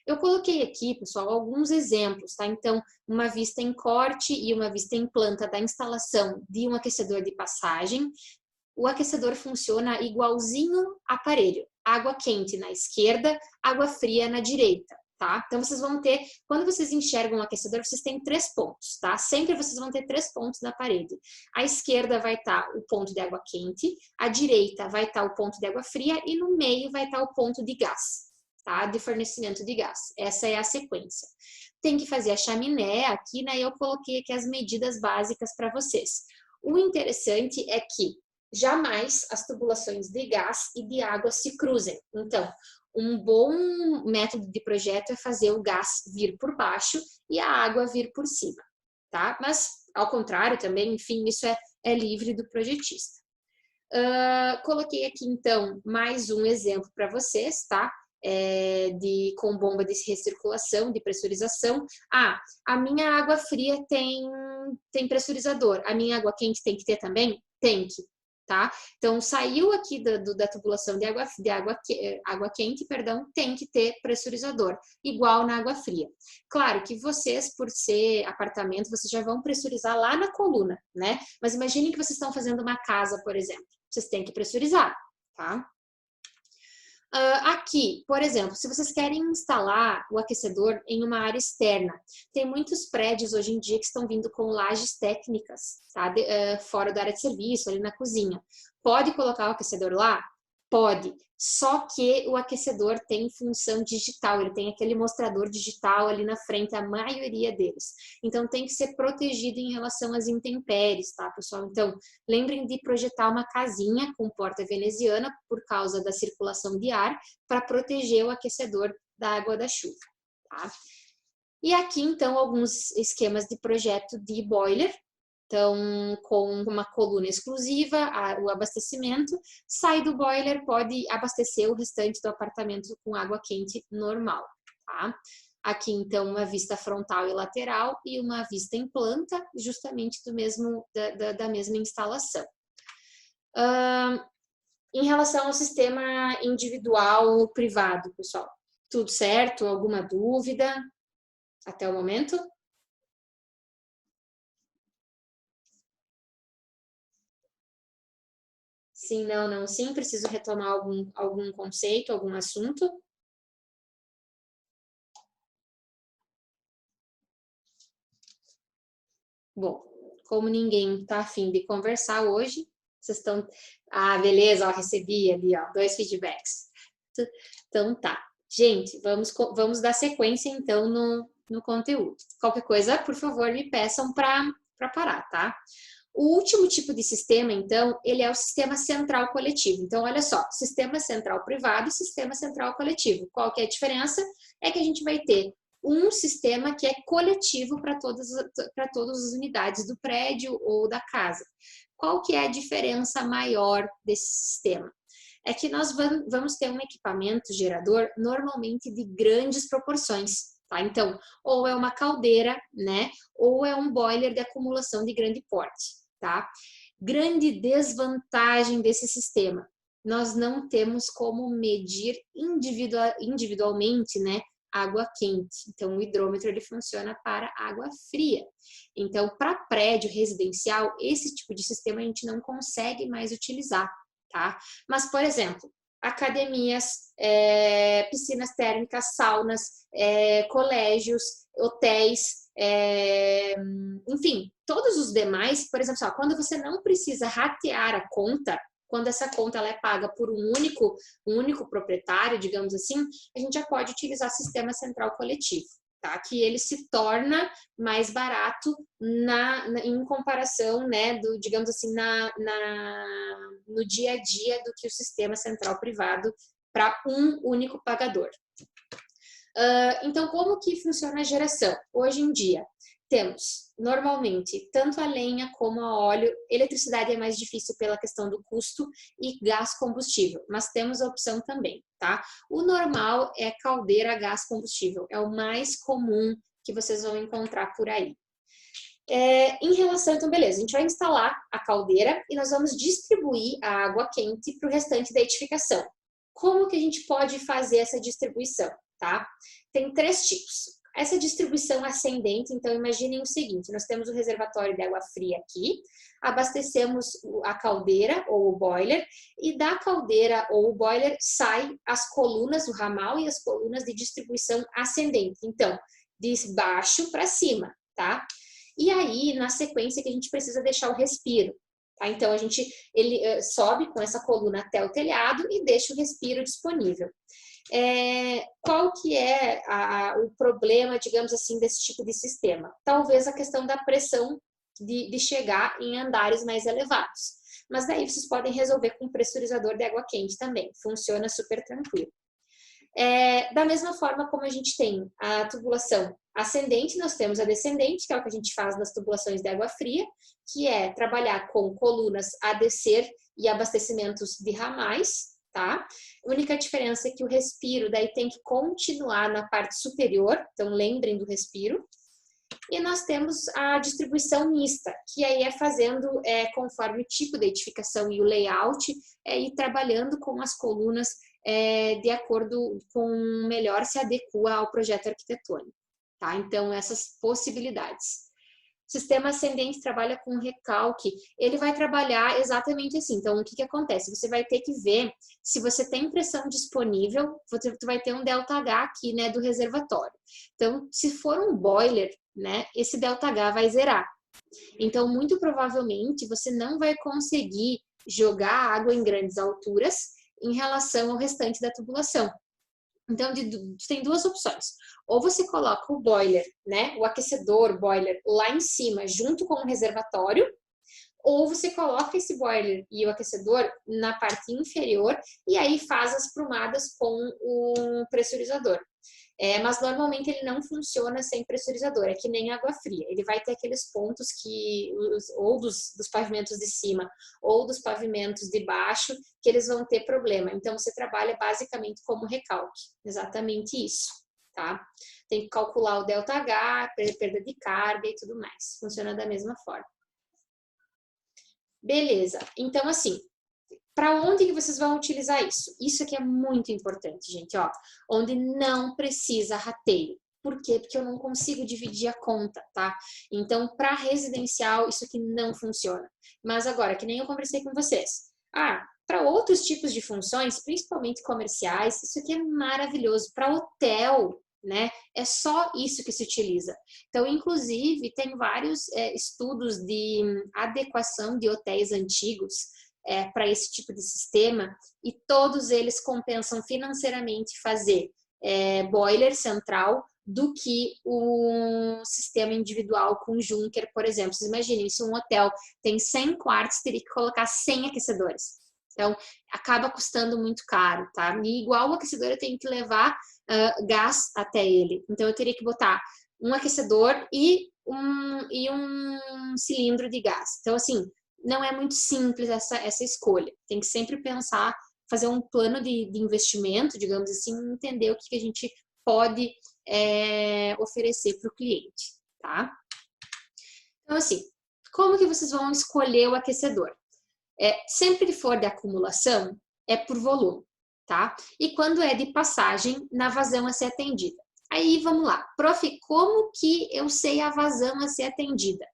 Eu coloquei aqui, pessoal, alguns exemplos, tá? Então, uma vista em corte e uma vista em planta da instalação de um aquecedor de passagem. O aquecedor funciona igualzinho aparelho. Água quente na esquerda, água fria na direita, tá? Então, vocês vão ter, quando vocês enxergam o aquecedor, vocês têm 3 pontos, tá? Sempre vocês vão ter 3 pontos na parede. À esquerda vai estar o ponto de água quente, à direita vai estar o ponto de água fria e no meio vai estar o ponto de gás, tá? De fornecimento de gás. Essa é a sequência. Tem que fazer a chaminé aqui, né? Eu coloquei aqui as medidas básicas para vocês. O interessante é que jamais as tubulações de gás e de água se cruzem. Então, um bom método de projeto é fazer o gás vir por baixo e a água vir por cima, tá? Mas, ao contrário também, enfim, isso é livre do projetista. Coloquei aqui, então, mais um exemplo para vocês, tá? Com bomba de recirculação, de pressurização. A minha água fria tem pressurizador. A minha água quente tem que ter também? Tem que. Tá? Então, saiu aqui da tubulação de água quente, perdão, tem que ter pressurizador, igual na água fria. Claro que vocês, por ser apartamento, vocês já vão pressurizar lá na coluna, né? Mas imagine que vocês estão fazendo uma casa, por exemplo. Vocês têm que pressurizar, tá? Aqui, por exemplo, se vocês querem instalar o aquecedor em uma área externa, tem muitos prédios hoje em dia que estão vindo com lajes técnicas, tá? Fora da área de serviço, ali na cozinha. Pode colocar o aquecedor lá? Pode. Só que o aquecedor tem função digital, ele tem aquele mostrador digital ali na frente, a maioria deles. Então, tem que ser protegido em relação às intempéries, tá, pessoal? Então, lembrem de projetar uma casinha com porta veneziana por causa da circulação de ar, para proteger o aquecedor da água da chuva, tá? E aqui, então, alguns esquemas de projeto de boiler. Então, com uma coluna exclusiva, o abastecimento, sai do boiler, pode abastecer o restante do apartamento com água quente normal, tá? Aqui, então, uma vista frontal e lateral e uma vista em planta, justamente da mesma instalação. Em relação ao sistema individual privado, pessoal, tudo certo? Alguma dúvida até o momento? Sim, não, não, sim. Preciso retomar algum conceito, algum assunto. Bom, como ninguém está afim de conversar hoje, vocês estão... Ah, beleza, ó, recebi ali, ó, 2 feedbacks. Então tá. Gente, vamos dar sequência então no conteúdo. Qualquer coisa, por favor, me peçam para parar, tá? O último tipo de sistema, então, ele é o sistema central coletivo. Então, olha só, sistema central privado e sistema central coletivo. Qual que é a diferença? É que a gente vai ter um sistema que é coletivo para todas as unidades do prédio ou da casa. Qual que é a diferença maior desse sistema? É que nós vamos ter um equipamento gerador normalmente de grandes proporções, tá? Então, ou é uma caldeira, né? Ou é um boiler de acumulação de grande porte, tá? Grande desvantagem desse sistema. Nós não temos como medir individualmente, né? Água quente. Então, o hidrômetro ele funciona para água fria. Então, para prédio residencial, esse tipo de sistema a gente não consegue mais utilizar, tá? Mas, por exemplo, academias, piscinas térmicas, saunas, colégios, hotéis, enfim, todos os demais, por exemplo, quando você não precisa ratear a conta, quando essa conta ela é paga por um único proprietário, digamos assim, a gente já pode utilizar o sistema central coletivo, tá? Que ele se torna mais barato em comparação, né, digamos assim, no dia a dia do que o sistema central privado para um único pagador. Então, como que funciona a geração? Hoje em dia, temos, normalmente, tanto a lenha como a óleo. Eletricidade é mais difícil pela questão do custo e gás combustível, mas temos a opção também, tá? O normal é caldeira a gás combustível, é o mais comum que vocês vão encontrar por aí. Em relação, então, beleza, a gente vai instalar a caldeira e nós vamos distribuir a água quente para o restante da edificação. Como que a gente pode fazer essa distribuição, tá? Tem 3 tipos. Essa distribuição ascendente, então imaginem o seguinte, nós temos o reservatório de água fria aqui, abastecemos a caldeira ou o boiler, e da caldeira ou o boiler sai as colunas, o ramal e as colunas de distribuição ascendente, então, de baixo para cima, tá? E aí, na sequência que a gente precisa deixar o respiro, tá? Então, ele sobe com essa coluna até o telhado e deixa o respiro disponível. Qual que é o problema, digamos assim, desse tipo de sistema? Talvez a questão da pressão de chegar em andares mais elevados. Mas daí vocês podem resolver com um pressurizador de água quente também. Funciona super tranquilo. Da mesma forma como a gente tem a tubulação ascendente, nós temos a descendente, que é o que a gente faz nas tubulações de água fria, que é trabalhar com colunas a descer e abastecimentos de ramais, tá? A única diferença é que o respiro daí tem que continuar na parte superior, então lembrem do respiro. E nós temos a distribuição mista, que aí é fazendo conforme o tipo de edificação e o layout, e trabalhando com as colunas de acordo com melhor se adequa ao projeto arquitetônico, tá? Então, essas possibilidades. Sistema ascendente trabalha com recalque, ele vai trabalhar exatamente assim. Então, o que acontece? Você vai ter que ver se você tem pressão disponível, tu vai ter um ΔH aqui, né, do reservatório. Então, se for um boiler, né, esse ΔH vai zerar. Então, muito provavelmente, você não vai conseguir jogar água em grandes alturas em relação ao restante da tubulação. Então, tem 2 opções. Ou você coloca o boiler, né, o aquecedor boiler lá em cima, junto com o reservatório, ou você coloca esse boiler e o aquecedor na parte inferior e aí faz as prumadas com o pressurizador. Mas normalmente ele não funciona sem pressurizador, é que nem água fria. Ele vai ter aqueles pontos que, ou dos pavimentos de cima ou dos pavimentos de baixo, que eles vão ter problema. Então, você trabalha basicamente como recalque. Exatamente isso, tá? Tem que calcular o ΔH, perda de carga e tudo mais. Funciona da mesma forma. Beleza. Então, assim, para onde que vocês vão utilizar isso? Isso aqui é muito importante, gente, ó. Onde não precisa rateio. Por quê? Porque eu não consigo dividir a conta, tá? Então, para residencial, isso aqui não funciona. Mas agora, que nem eu conversei com vocês. Para outros tipos de funções, principalmente comerciais, isso aqui é maravilhoso. Para hotel, né? É só isso que se utiliza. Então, inclusive, tem vários estudos de adequação de hotéis antigos para esse tipo de sistema, e todos eles compensam financeiramente fazer boiler central do que um sistema individual com Junker, por exemplo. Vocês imaginem, se um hotel tem 100 quartos, teria que colocar 100 aquecedores. Então, acaba custando muito caro, tá? E igual o aquecedor, eu tenho que levar gás até ele. Então, eu teria que botar um aquecedor e um cilindro de gás. Então, assim, não é muito simples essa escolha. Tem que sempre pensar, fazer um plano de investimento, digamos assim, entender o que a gente pode oferecer para o cliente, tá? Então, assim, como que vocês vão escolher o aquecedor? Sempre que for de acumulação, é por volume, tá? E quando é de passagem, na vazão a ser atendida. Aí, vamos lá. Prof, como que eu sei a vazão a ser atendida?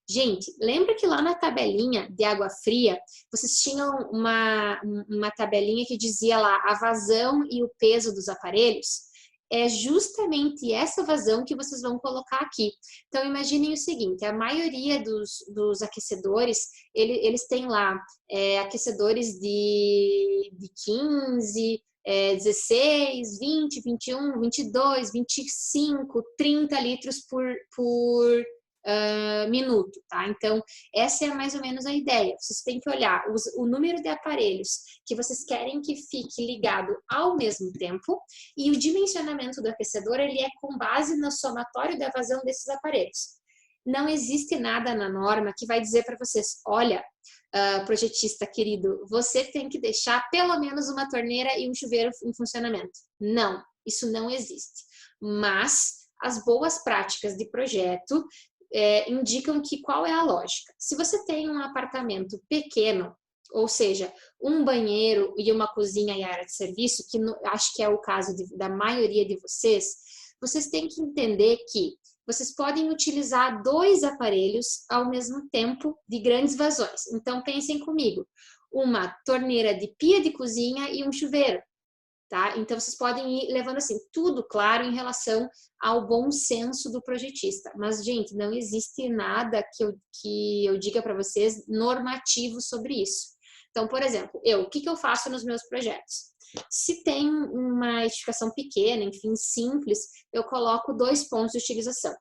Gente, lembra que lá na tabelinha de água fria, vocês tinham uma tabelinha que dizia lá a vazão e o peso dos aparelhos? É justamente essa vazão que vocês vão colocar aqui. Então, imaginem o seguinte, a maioria dos aquecedores, eles têm lá aquecedores de 15, 16, 20, 21, 22, 25, 30 litros por minuto, tá? Então, essa é mais ou menos a ideia. Vocês têm que olhar o número de aparelhos que vocês querem que fique ligado ao mesmo tempo, e o dimensionamento do aquecedor, ele é com base no somatório da vazão desses aparelhos. Não existe nada na norma que vai dizer para vocês, olha, projetista querido, você tem que deixar pelo menos uma torneira e um chuveiro em funcionamento. Não, isso não existe. Mas as boas práticas de projeto indicam que qual é a lógica. Se você tem um apartamento pequeno, ou seja, um banheiro e uma cozinha e área de serviço, que acho que é o caso da maioria de vocês têm que entender que vocês podem utilizar 2 aparelhos ao mesmo tempo de grandes vazões. Então, pensem comigo, uma torneira de pia de cozinha e um chuveiro. Tá? Então, vocês podem ir levando assim, tudo claro em relação ao bom senso do projetista. Mas, gente, não existe nada que eu diga para vocês normativo sobre isso. Então, por exemplo, o que eu faço nos meus projetos? Se tem uma edificação pequena, enfim, simples, eu coloco 2 pontos de utilização.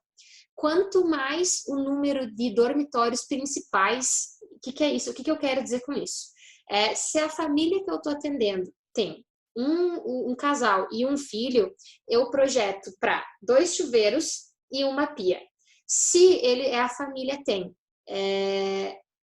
Quanto mais o número de dormitórios principais, o que é isso? O que eu quero dizer com isso? Se a família que eu estou atendendo tem um casal e um filho, eu projeto para 2 chuveiros e uma pia. Se a família tem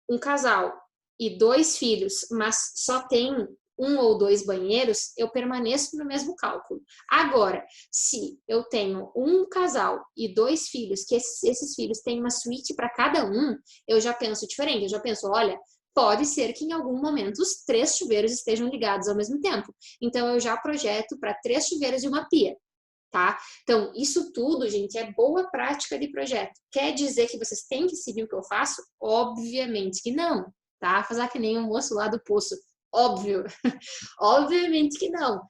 um casal e 2 filhos, mas só tem 1 ou 2 banheiros, eu permaneço no mesmo cálculo. Agora, se eu tenho um casal e 2 filhos, que esses filhos têm uma suíte para cada um, eu já penso diferente. Eu já penso, olha, pode ser que em algum momento os 3 chuveiros estejam ligados ao mesmo tempo. Então, eu já projeto para 3 chuveiros e uma pia, tá? Então, isso tudo, gente, é boa prática de projeto. Quer dizer que vocês têm que seguir o que eu faço? Obviamente que não, tá? Fazer que nem o moço lá do poço. Óbvio. Obviamente que não.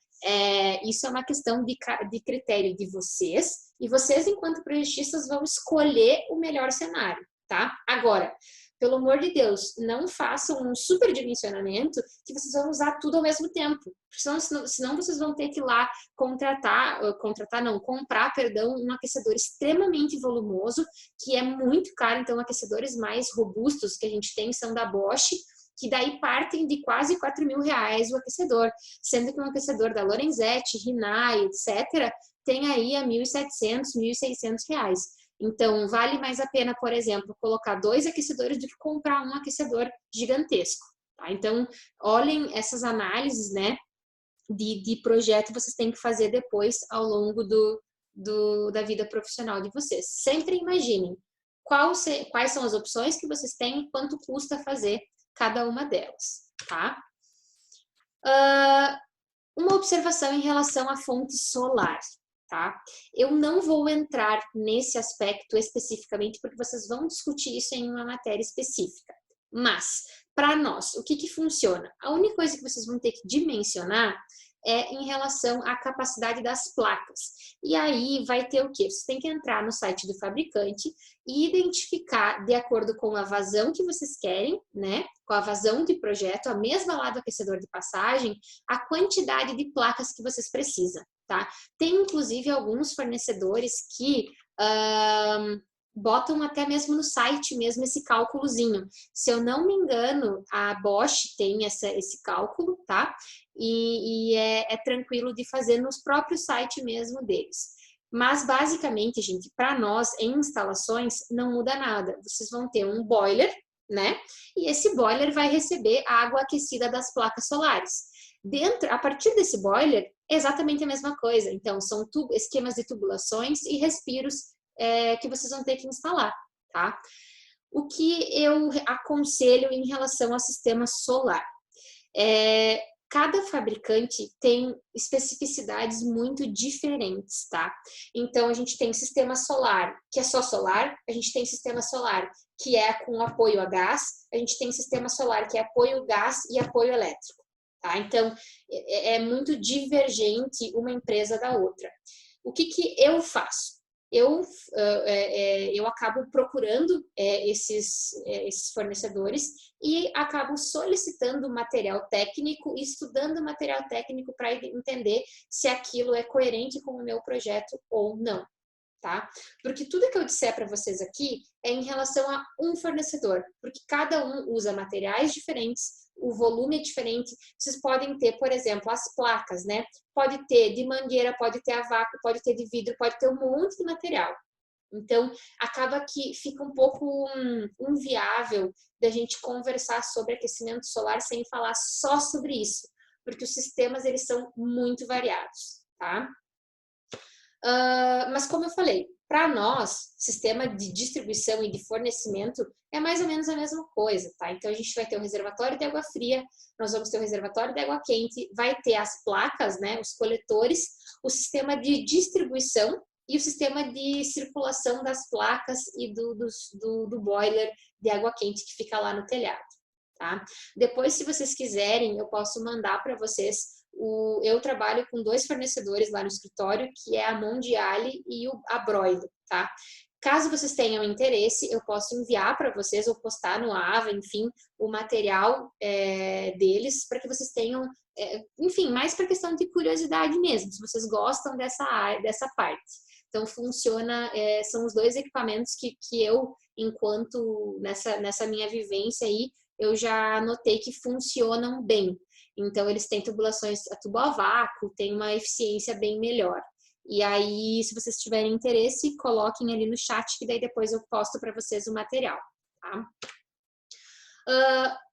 Isso é uma questão de critério de vocês, e vocês, enquanto projetistas, vão escolher o melhor cenário, tá? Agora, pelo amor de Deus, não façam um superdimensionamento que vocês vão usar tudo ao mesmo tempo. Senão vocês vão ter que ir lá comprar, um aquecedor extremamente volumoso, que é muito caro. Então, aquecedores mais robustos que a gente tem são da Bosch, que daí partem de quase R$4.000 o aquecedor, sendo que um aquecedor da Lorenzetti, Rinnai, etc., tem aí a R$1.700, R$1.600. Então, vale mais a pena, por exemplo, colocar 2 aquecedores do que comprar um aquecedor gigantesco, tá? Então, olhem essas análises, né, de projeto que vocês têm que fazer depois ao longo da vida profissional de vocês. Sempre imaginem quais são as opções que vocês têm e quanto custa fazer cada uma delas, tá? Uma observação em relação à fonte solar. Tá? Eu não vou entrar nesse aspecto especificamente, porque vocês vão discutir isso em uma matéria específica. Mas, para nós, o que que funciona? A única coisa que vocês vão ter que dimensionar é em relação à capacidade das placas. E aí vai ter o quê? Você tem que entrar no site do fabricante e identificar, de acordo com a vazão que vocês querem, né? Com a vazão de projeto, a mesma lá do aquecedor de passagem, a quantidade de placas que vocês precisam, tá? Tem, inclusive, alguns fornecedores que botam até mesmo no site mesmo esse cálculozinho. Se eu não me engano, a Bosch tem esse cálculo, tá? E é tranquilo de fazer nos próprios sites mesmo deles. Mas, basicamente, gente, para nós, em instalações, não muda nada. Vocês vão ter um boiler, né? E esse boiler vai receber a água aquecida das placas solares. A partir desse boiler, é exatamente a mesma coisa. Então, são esquemas de tubulações e respiros que vocês vão ter que instalar, tá? O que eu aconselho em relação ao sistema solar? Cada fabricante tem especificidades muito diferentes, tá? Então, a gente tem sistema solar, que é só solar, a gente tem sistema solar, que é com apoio a gás, a gente tem sistema solar, que é apoio gás e apoio elétrico, tá? Então, é muito divergente uma empresa da outra. O que que eu faço? Eu acabo procurando esses fornecedores e acabo solicitando material técnico e estudando material técnico para entender se aquilo é coerente com o meu projeto ou não, tá? Porque tudo que eu disser para vocês aqui é em relação a um fornecedor, porque cada um usa materiais diferentes, o volume é diferente. Vocês podem ter, por exemplo, as placas, né? Pode ter de mangueira, pode ter a vácuo, pode ter de vidro, pode ter um monte de material. Então, acaba que fica um pouco inviável da gente conversar sobre aquecimento solar sem falar só sobre isso, porque os sistemas, eles são muito variados, tá? Mas como eu falei, para nós, sistema de distribuição e de fornecimento é mais ou menos a mesma coisa, tá? Então, a gente vai ter o reservatório de água fria, nós vamos ter o reservatório de água quente, vai ter as placas, né, os coletores, o sistema de distribuição e o sistema de circulação das placas e do boiler de água quente que fica lá no telhado, tá? Depois, se vocês quiserem, eu posso mandar para vocês. Eu trabalho com 2 fornecedores lá no escritório, que é a Mondiale e a Broilo, tá? Caso vocês tenham interesse, eu posso enviar para vocês ou postar no Ava, enfim, o material deles, para que vocês tenham, enfim, mais para questão de curiosidade mesmo, se vocês gostam dessa parte. Então, funciona, são os 2 equipamentos que eu, enquanto nessa minha vivência aí, eu já notei que funcionam bem. Então, eles têm tubulações a tubo a vácuo, tem uma eficiência bem melhor. E aí, se vocês tiverem interesse, coloquem ali no chat, que daí depois eu posto para vocês o material, tá?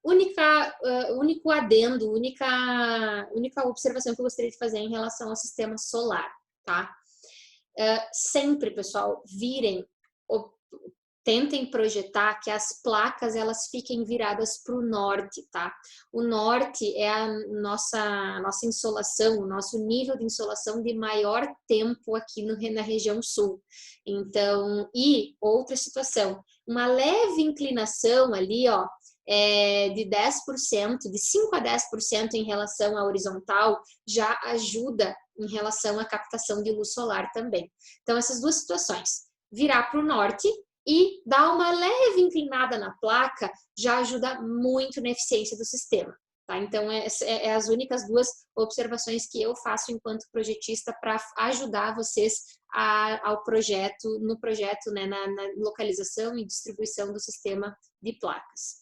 Único adendo, única observação que eu gostaria de fazer em relação ao sistema solar, tá? Sempre, pessoal, tentem projetar que as placas, elas fiquem viradas para o norte, tá? O norte é a nossa insolação, o nosso nível de insolação de maior tempo aqui na região sul. Então, e outra situação, uma leve inclinação ali, ó, de 10%, de 5 a 10% em relação à horizontal, já ajuda em relação à captação de luz solar também. Então, essas 2 situações, virar para o norte e dar uma leve inclinada na placa já ajuda muito na eficiência do sistema, tá? Então, as únicas 2 observações que eu faço enquanto projetista para ajudar vocês no projeto, né, na localização e distribuição do sistema de placas.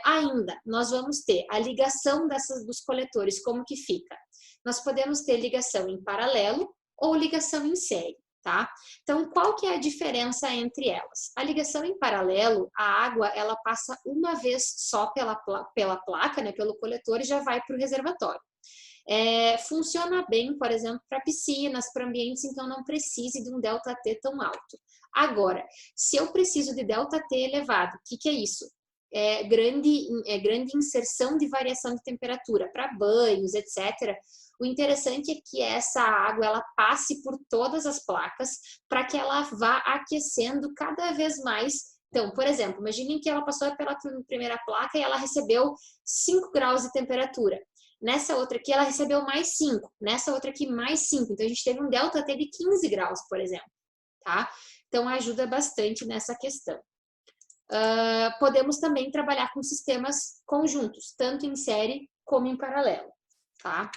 Ainda, nós vamos ter a ligação dos coletores, como que fica? Nós podemos ter ligação em paralelo ou ligação em série. Tá? Então, qual que é a diferença entre elas? A ligação em paralelo, a água, ela passa uma vez só pela placa, né, pelo coletor e já vai para o reservatório. Funciona bem, por exemplo, para piscinas, para ambientes em que eu não precise de um ΔT tão alto. Agora, se eu preciso de ΔT elevado, o que é isso? Grande inserção de variação de temperatura para banhos, etc. O interessante é que essa água, ela passe por todas as placas para que ela vá aquecendo cada vez mais Então, por exemplo, imaginem que ela passou pela primeira placa e ela recebeu 5 graus de temperatura. Nessa outra aqui, ela recebeu mais 5. Nessa outra aqui, mais 5. Então, a gente teve um delta T de 15 graus, por exemplo. Tá? Então, ajuda bastante nessa questão. Podemos também trabalhar com sistemas conjuntos, tanto em série como em paralelo. Tá?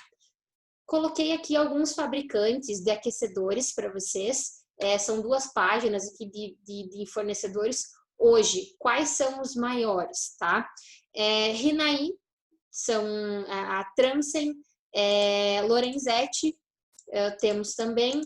Coloquei aqui alguns fabricantes de aquecedores para vocês. São 2 páginas aqui de fornecedores. Hoje, quais são os maiores, tá? Rinnai, são a Transen, Lorenzetti, temos também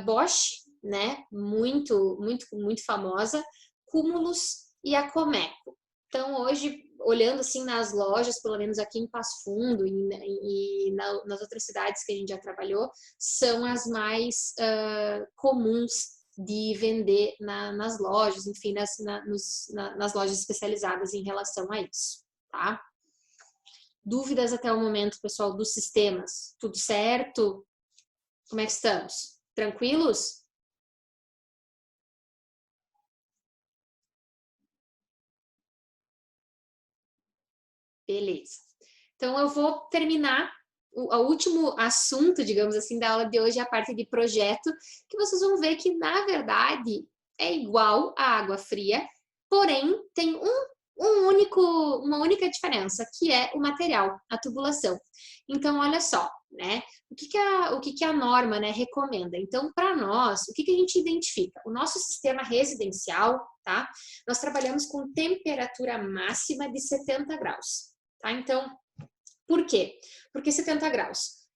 Bosch, né? Muito famosa, Cumulus e a Comeco. Então, hoje, olhando assim nas lojas, pelo menos aqui em Passo Fundo e nas outras cidades que a gente já trabalhou, são as mais comuns de vender nas lojas, enfim, nas lojas especializadas em relação a isso, tá? Dúvidas até o momento, pessoal, dos sistemas? Tudo certo? Como é que estamos? Tranquilos? Beleza. Então, eu vou terminar o último assunto, digamos assim, da aula de hoje, a parte de projeto, que vocês vão ver que, na verdade, é igual à água fria, porém, tem uma única diferença, que é o material, a tubulação. Então, olha só, né? O que a norma, né, recomenda? Então, para nós, o que a gente identifica? O nosso sistema residencial, tá? Nós trabalhamos com temperatura máxima de 70 graus, tá? Então, por quê? Porque 70 graus?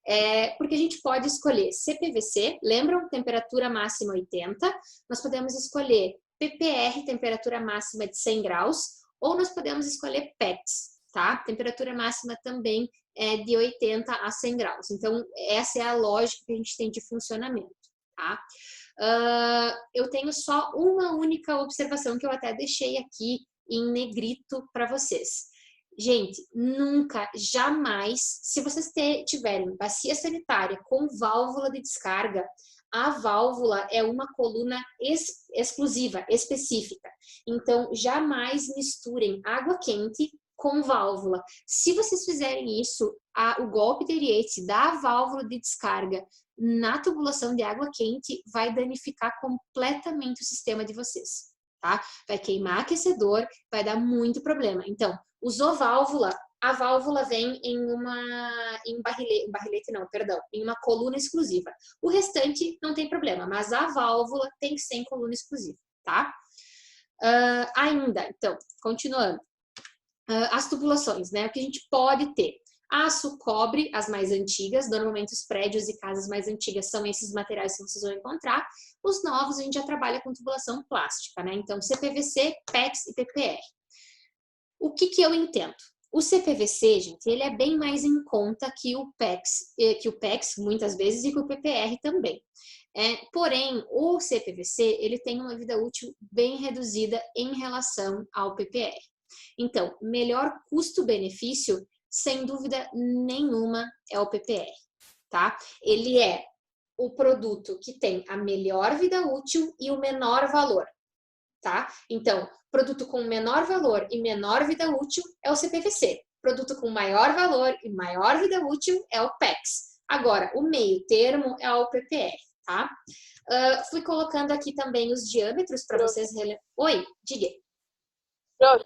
Porque a gente pode escolher CPVC, lembram? Temperatura máxima 80. Nós podemos escolher PPR, temperatura máxima de 100 graus, ou nós podemos escolher PEX, tá? Temperatura máxima também é de 80 a 100 graus. Então, essa é a lógica que a gente tem de funcionamento, tá? Eu tenho só uma única observação que eu até deixei aqui em negrito para vocês. Gente, nunca, jamais, se vocês tiverem bacia sanitária com válvula de descarga, a válvula é uma coluna exclusiva, específica. Então, jamais misturem água quente com válvula. Se vocês fizerem isso, o golpe de Ariete da válvula de descarga na tubulação de água quente vai danificar completamente o sistema de vocês, tá? Vai queimar aquecedor, vai dar muito problema. Então, usou válvula, a válvula vem em em uma coluna exclusiva. O restante não tem problema, mas a válvula tem que ser em coluna exclusiva, tá? Ainda, então, continuando. As tubulações, né? O que a gente pode ter? Aço, cobre, as mais antigas. Normalmente os prédios e casas mais antigas são esses materiais que vocês vão encontrar. Os novos a gente já trabalha com tubulação plástica, né? Então, CPVC, PEX e PPR. O que eu entendo? O CPVC, gente, ele é bem mais em conta que o PEX muitas vezes e que o PPR também. Porém, o CPVC, ele tem uma vida útil bem reduzida em relação ao PPR. Então, melhor custo-benefício, sem dúvida nenhuma, é o PPR, tá? Ele é o produto que tem a melhor vida útil e o menor valor, tá? Então, produto com menor valor e menor vida útil é o CPVC. Produto com maior valor e maior vida útil é o PEX. Agora, o meio termo é o PPR, tá? Fui colocando aqui também os diâmetros para vocês... Oi, diga. Prof.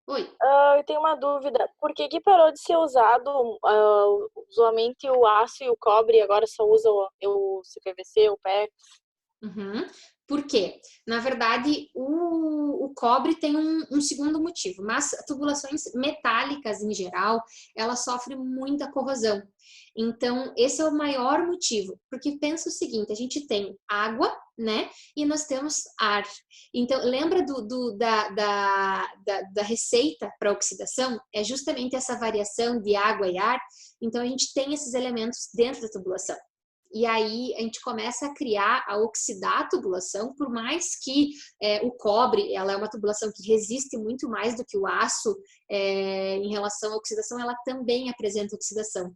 Oi. Eu tenho uma dúvida. Por que parou de ser usado somente o aço e o cobre e agora só usa o CPVC, o PEX? Por quê? Na verdade, o cobre tem um segundo motivo, mas tubulações metálicas em geral, elas sofrem muita corrosão. Então, esse é o maior motivo, porque pensa o seguinte, a gente tem água, né? E nós temos ar. Então, lembra da receita para oxidação? É justamente essa variação de água e ar. Então, a gente tem esses elementos dentro da tubulação. E aí a gente começa a criar, a oxidar a tubulação, por mais que o cobre, ela é uma tubulação que resiste muito mais do que o aço em relação à oxidação, ela também apresenta oxidação.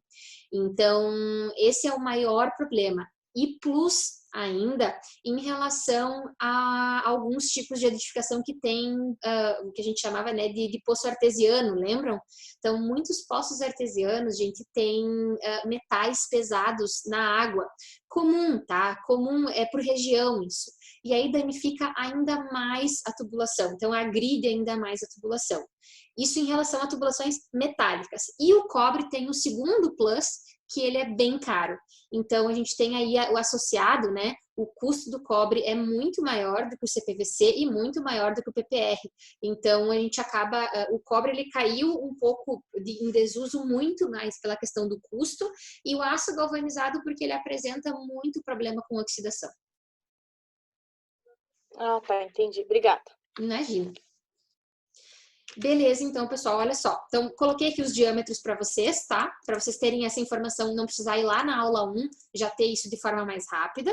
Então, esse é o maior problema. E plus ainda em relação a alguns tipos de edificação que tem, o que a gente chamava, né, de poço artesiano, lembram? Então, muitos poços artesianos, gente, tem metais pesados na água. Comum, tá? Comum é por região isso. E aí danifica ainda mais a tubulação. Então, agride ainda mais a tubulação. Isso em relação a tubulações metálicas. E o cobre tem o segundo plus, que ele é bem caro. Então, a gente tem aí o associado, né? O custo do cobre é muito maior do que o CPVC e muito maior do que o PPR. Então, a gente acaba... O cobre, ele caiu um pouco em desuso muito mais pela questão do custo e o aço galvanizado porque ele apresenta muito problema com oxidação. Ah, tá, entendi. Obrigada. Imagina. Beleza, então, pessoal, olha só. Então, coloquei aqui os diâmetros para vocês, tá? Para vocês terem essa informação, não precisar ir lá na aula 1, já ter isso de forma mais rápida.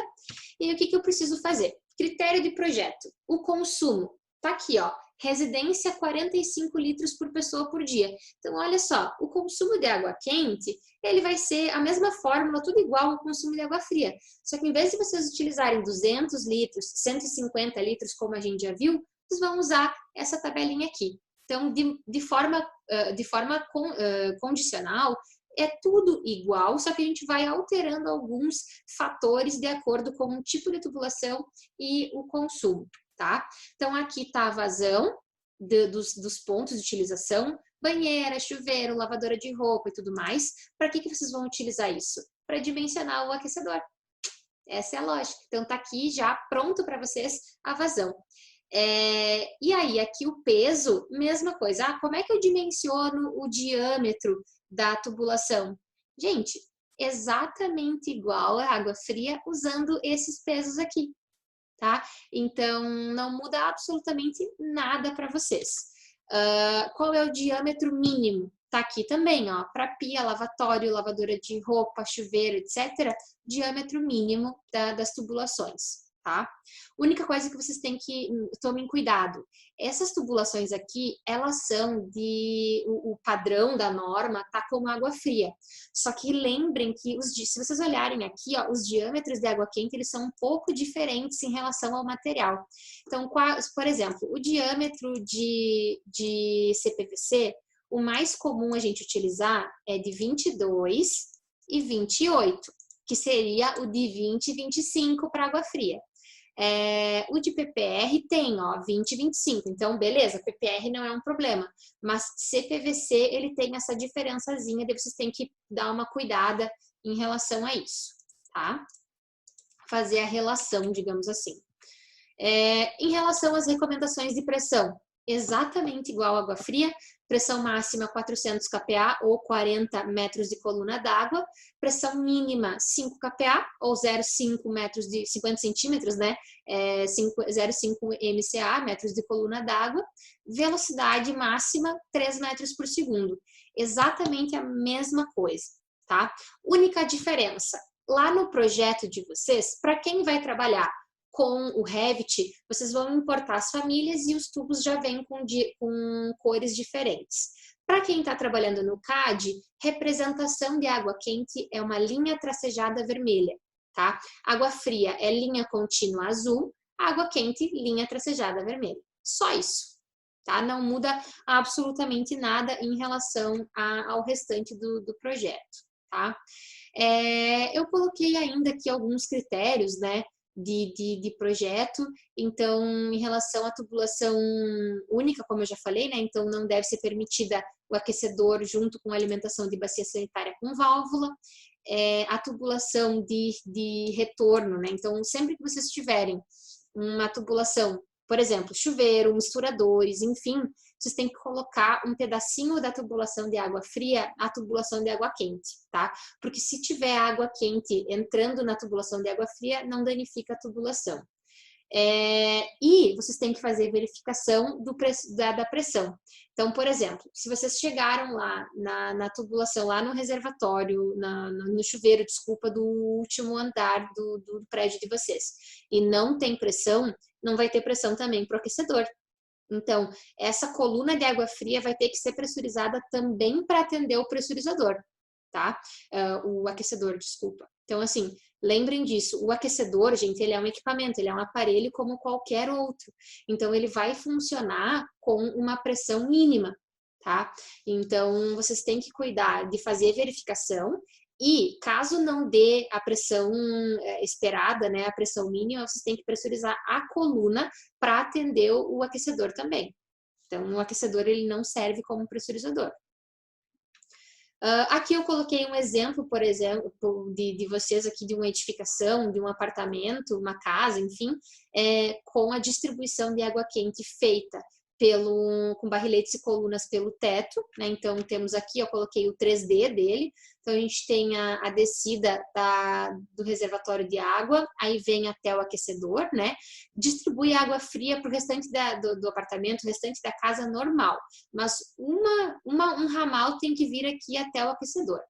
E o que eu preciso fazer? Critério de projeto. O consumo. Tá aqui, ó. Residência, 45 litros por pessoa por dia. Então, olha só. O consumo de água quente, ele vai ser a mesma fórmula, tudo igual ao consumo de água fria. Só que, em vez de vocês utilizarem 200 litros, 150 litros, como a gente já viu, vocês vão usar essa tabelinha aqui. Então, de forma condicional, é tudo igual, só que a gente vai alterando alguns fatores de acordo com o tipo de tubulação e o consumo, tá? Então, aqui está a vazão dos pontos de utilização, banheira, chuveiro, lavadora de roupa e tudo mais. Para que vocês vão utilizar isso? Para dimensionar o aquecedor. Essa é a lógica. Então, está aqui já pronto para vocês a vazão. E aí, aqui o peso, mesma coisa. Ah, como é que eu dimensiono o diâmetro da tubulação? Gente, exatamente igual a água fria usando esses pesos aqui, tá? Então, não muda absolutamente nada para vocês. Qual é o diâmetro mínimo? Tá aqui também, ó, para pia, lavatório, lavadora de roupa, chuveiro, etc. Diâmetro mínimo das tubulações. Tá? Única coisa que vocês têm que tomem cuidado. Essas tubulações aqui, elas são o padrão da norma tá como água fria. Só que lembrem que se vocês olharem aqui, ó, os diâmetros de água quente, eles são um pouco diferentes em relação ao material. Então, por exemplo, o diâmetro de CPVC, o mais comum a gente utilizar é de 22 e 28, que seria o de 20 e 25 para água fria. O de PPR tem, ó, 20 e 25, então beleza, PPR não é um problema, mas CPVC ele tem essa diferençazinha, daí vocês têm que dar uma cuidada em relação a isso, tá? Fazer a relação, digamos assim. Em relação às recomendações de pressão, exatamente igual à água fria, pressão máxima 400 kPa ou 40 metros de coluna d'água, pressão mínima 5 kPa ou 0,5 metros de 50 centímetros, né? 0,5 MCA, metros de coluna d'água, velocidade máxima 3 metros por segundo. Exatamente a mesma coisa, tá? Única diferença, lá no projeto de vocês, para quem vai trabalhar com o Revit, vocês vão importar as famílias e os tubos já vêm com cores diferentes. Para quem está trabalhando no CAD, representação de água quente é uma linha tracejada vermelha, tá? Água fria é linha contínua azul, água quente, linha tracejada vermelha. Só isso, tá? Não muda absolutamente nada em relação ao restante do projeto, tá? Eu coloquei ainda aqui alguns critérios, né? De projeto, então em relação à tubulação única, como eu já falei, né, então não deve ser permitida o aquecedor junto com a alimentação de bacia sanitária com válvula, a tubulação de retorno, né, então sempre que vocês tiverem uma tubulação, por exemplo, chuveiro, misturadores, enfim, vocês têm que colocar um pedacinho da tubulação de água fria à tubulação de água quente, tá? Porque se tiver água quente entrando na tubulação de água fria, não danifica a tubulação. E vocês têm que fazer verificação da pressão. Então, por exemplo, se vocês chegaram lá na tubulação, lá no reservatório, no chuveiro, desculpa, do último andar do prédio de vocês, e não tem pressão, não vai ter pressão também para o aquecedor. Então, essa coluna de água fria vai ter que ser pressurizada também para atender o pressurizador, tá? O aquecedor, desculpa. Então, assim, Lembrem disso, o aquecedor, gente, ele é um equipamento, ele é um aparelho como qualquer outro. Então, ele vai funcionar com uma pressão mínima, tá? Então, vocês têm que cuidar de fazer verificação e, caso não dê a pressão esperada, né, a pressão mínima, vocês têm que pressurizar a coluna para atender o aquecedor também. Então, o aquecedor, ele não serve como pressurizador. Aqui eu coloquei um exemplo, por exemplo, de vocês aqui de uma edificação, de um apartamento, uma casa, enfim, com a distribuição de água quente feita com barriletes e colunas pelo teto, né? Então temos aqui, eu coloquei o 3D dele, então a gente tem a descida do reservatório de água, aí vem até o aquecedor, né? Distribui água fria para o restante do apartamento, o restante da casa normal, mas um ramal tem que vir aqui até o aquecedor.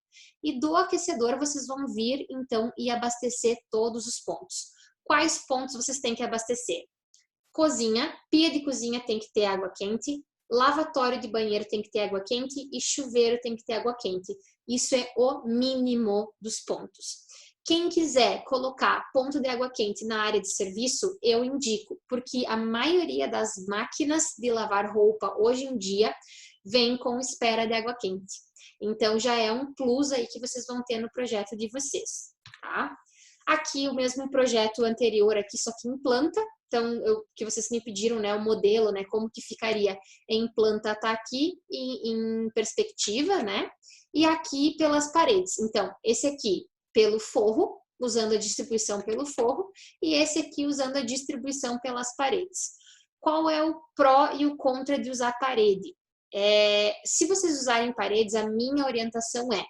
E do aquecedor vocês vão vir, então, e abastecer todos os pontos. Quais pontos vocês têm que abastecer? Cozinha, pia de cozinha tem que ter água quente, lavatório de banheiro tem que ter água quente e chuveiro tem que ter água quente. Isso é o mínimo dos pontos. Quem quiser colocar ponto de água quente na área de serviço, eu indico, porque a maioria das máquinas de lavar roupa hoje em dia vem com espera de água quente. Então já é um plus aí que vocês vão ter no projeto de vocês, tá? Aqui o mesmo projeto anterior aqui, só que em planta. Então, que vocês me pediram, né, o modelo, né, como que ficaria em planta, tá aqui e em perspectiva, né, e aqui pelas paredes. Então, esse aqui pelo forro, usando a distribuição pelo forro, e esse aqui usando a distribuição pelas paredes. Qual é o pró e o contra de usar parede? Se vocês usarem paredes, a minha orientação é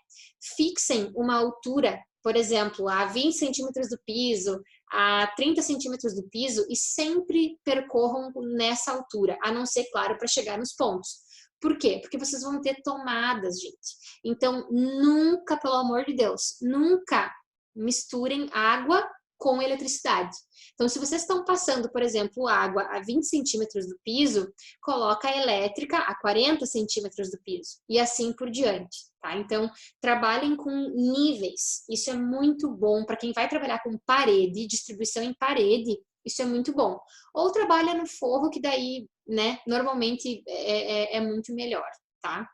fixem uma altura, por exemplo, a 20 centímetros do piso, a 30 centímetros do piso e sempre percorram nessa altura, a não ser, claro, para chegar nos pontos. Por quê? Porque vocês vão ter tomadas, gente. Então, nunca, pelo amor de Deus, nunca misturem água com eletricidade. Então, se vocês estão passando, por exemplo, água a 20 centímetros do piso, coloca a elétrica a 40 centímetros do piso e assim por diante, tá? Então, trabalhem com níveis. Isso é muito bom para quem vai trabalhar com parede, distribuição em parede, isso é muito bom. Ou trabalha no forro, que daí, né, normalmente é muito melhor, tá?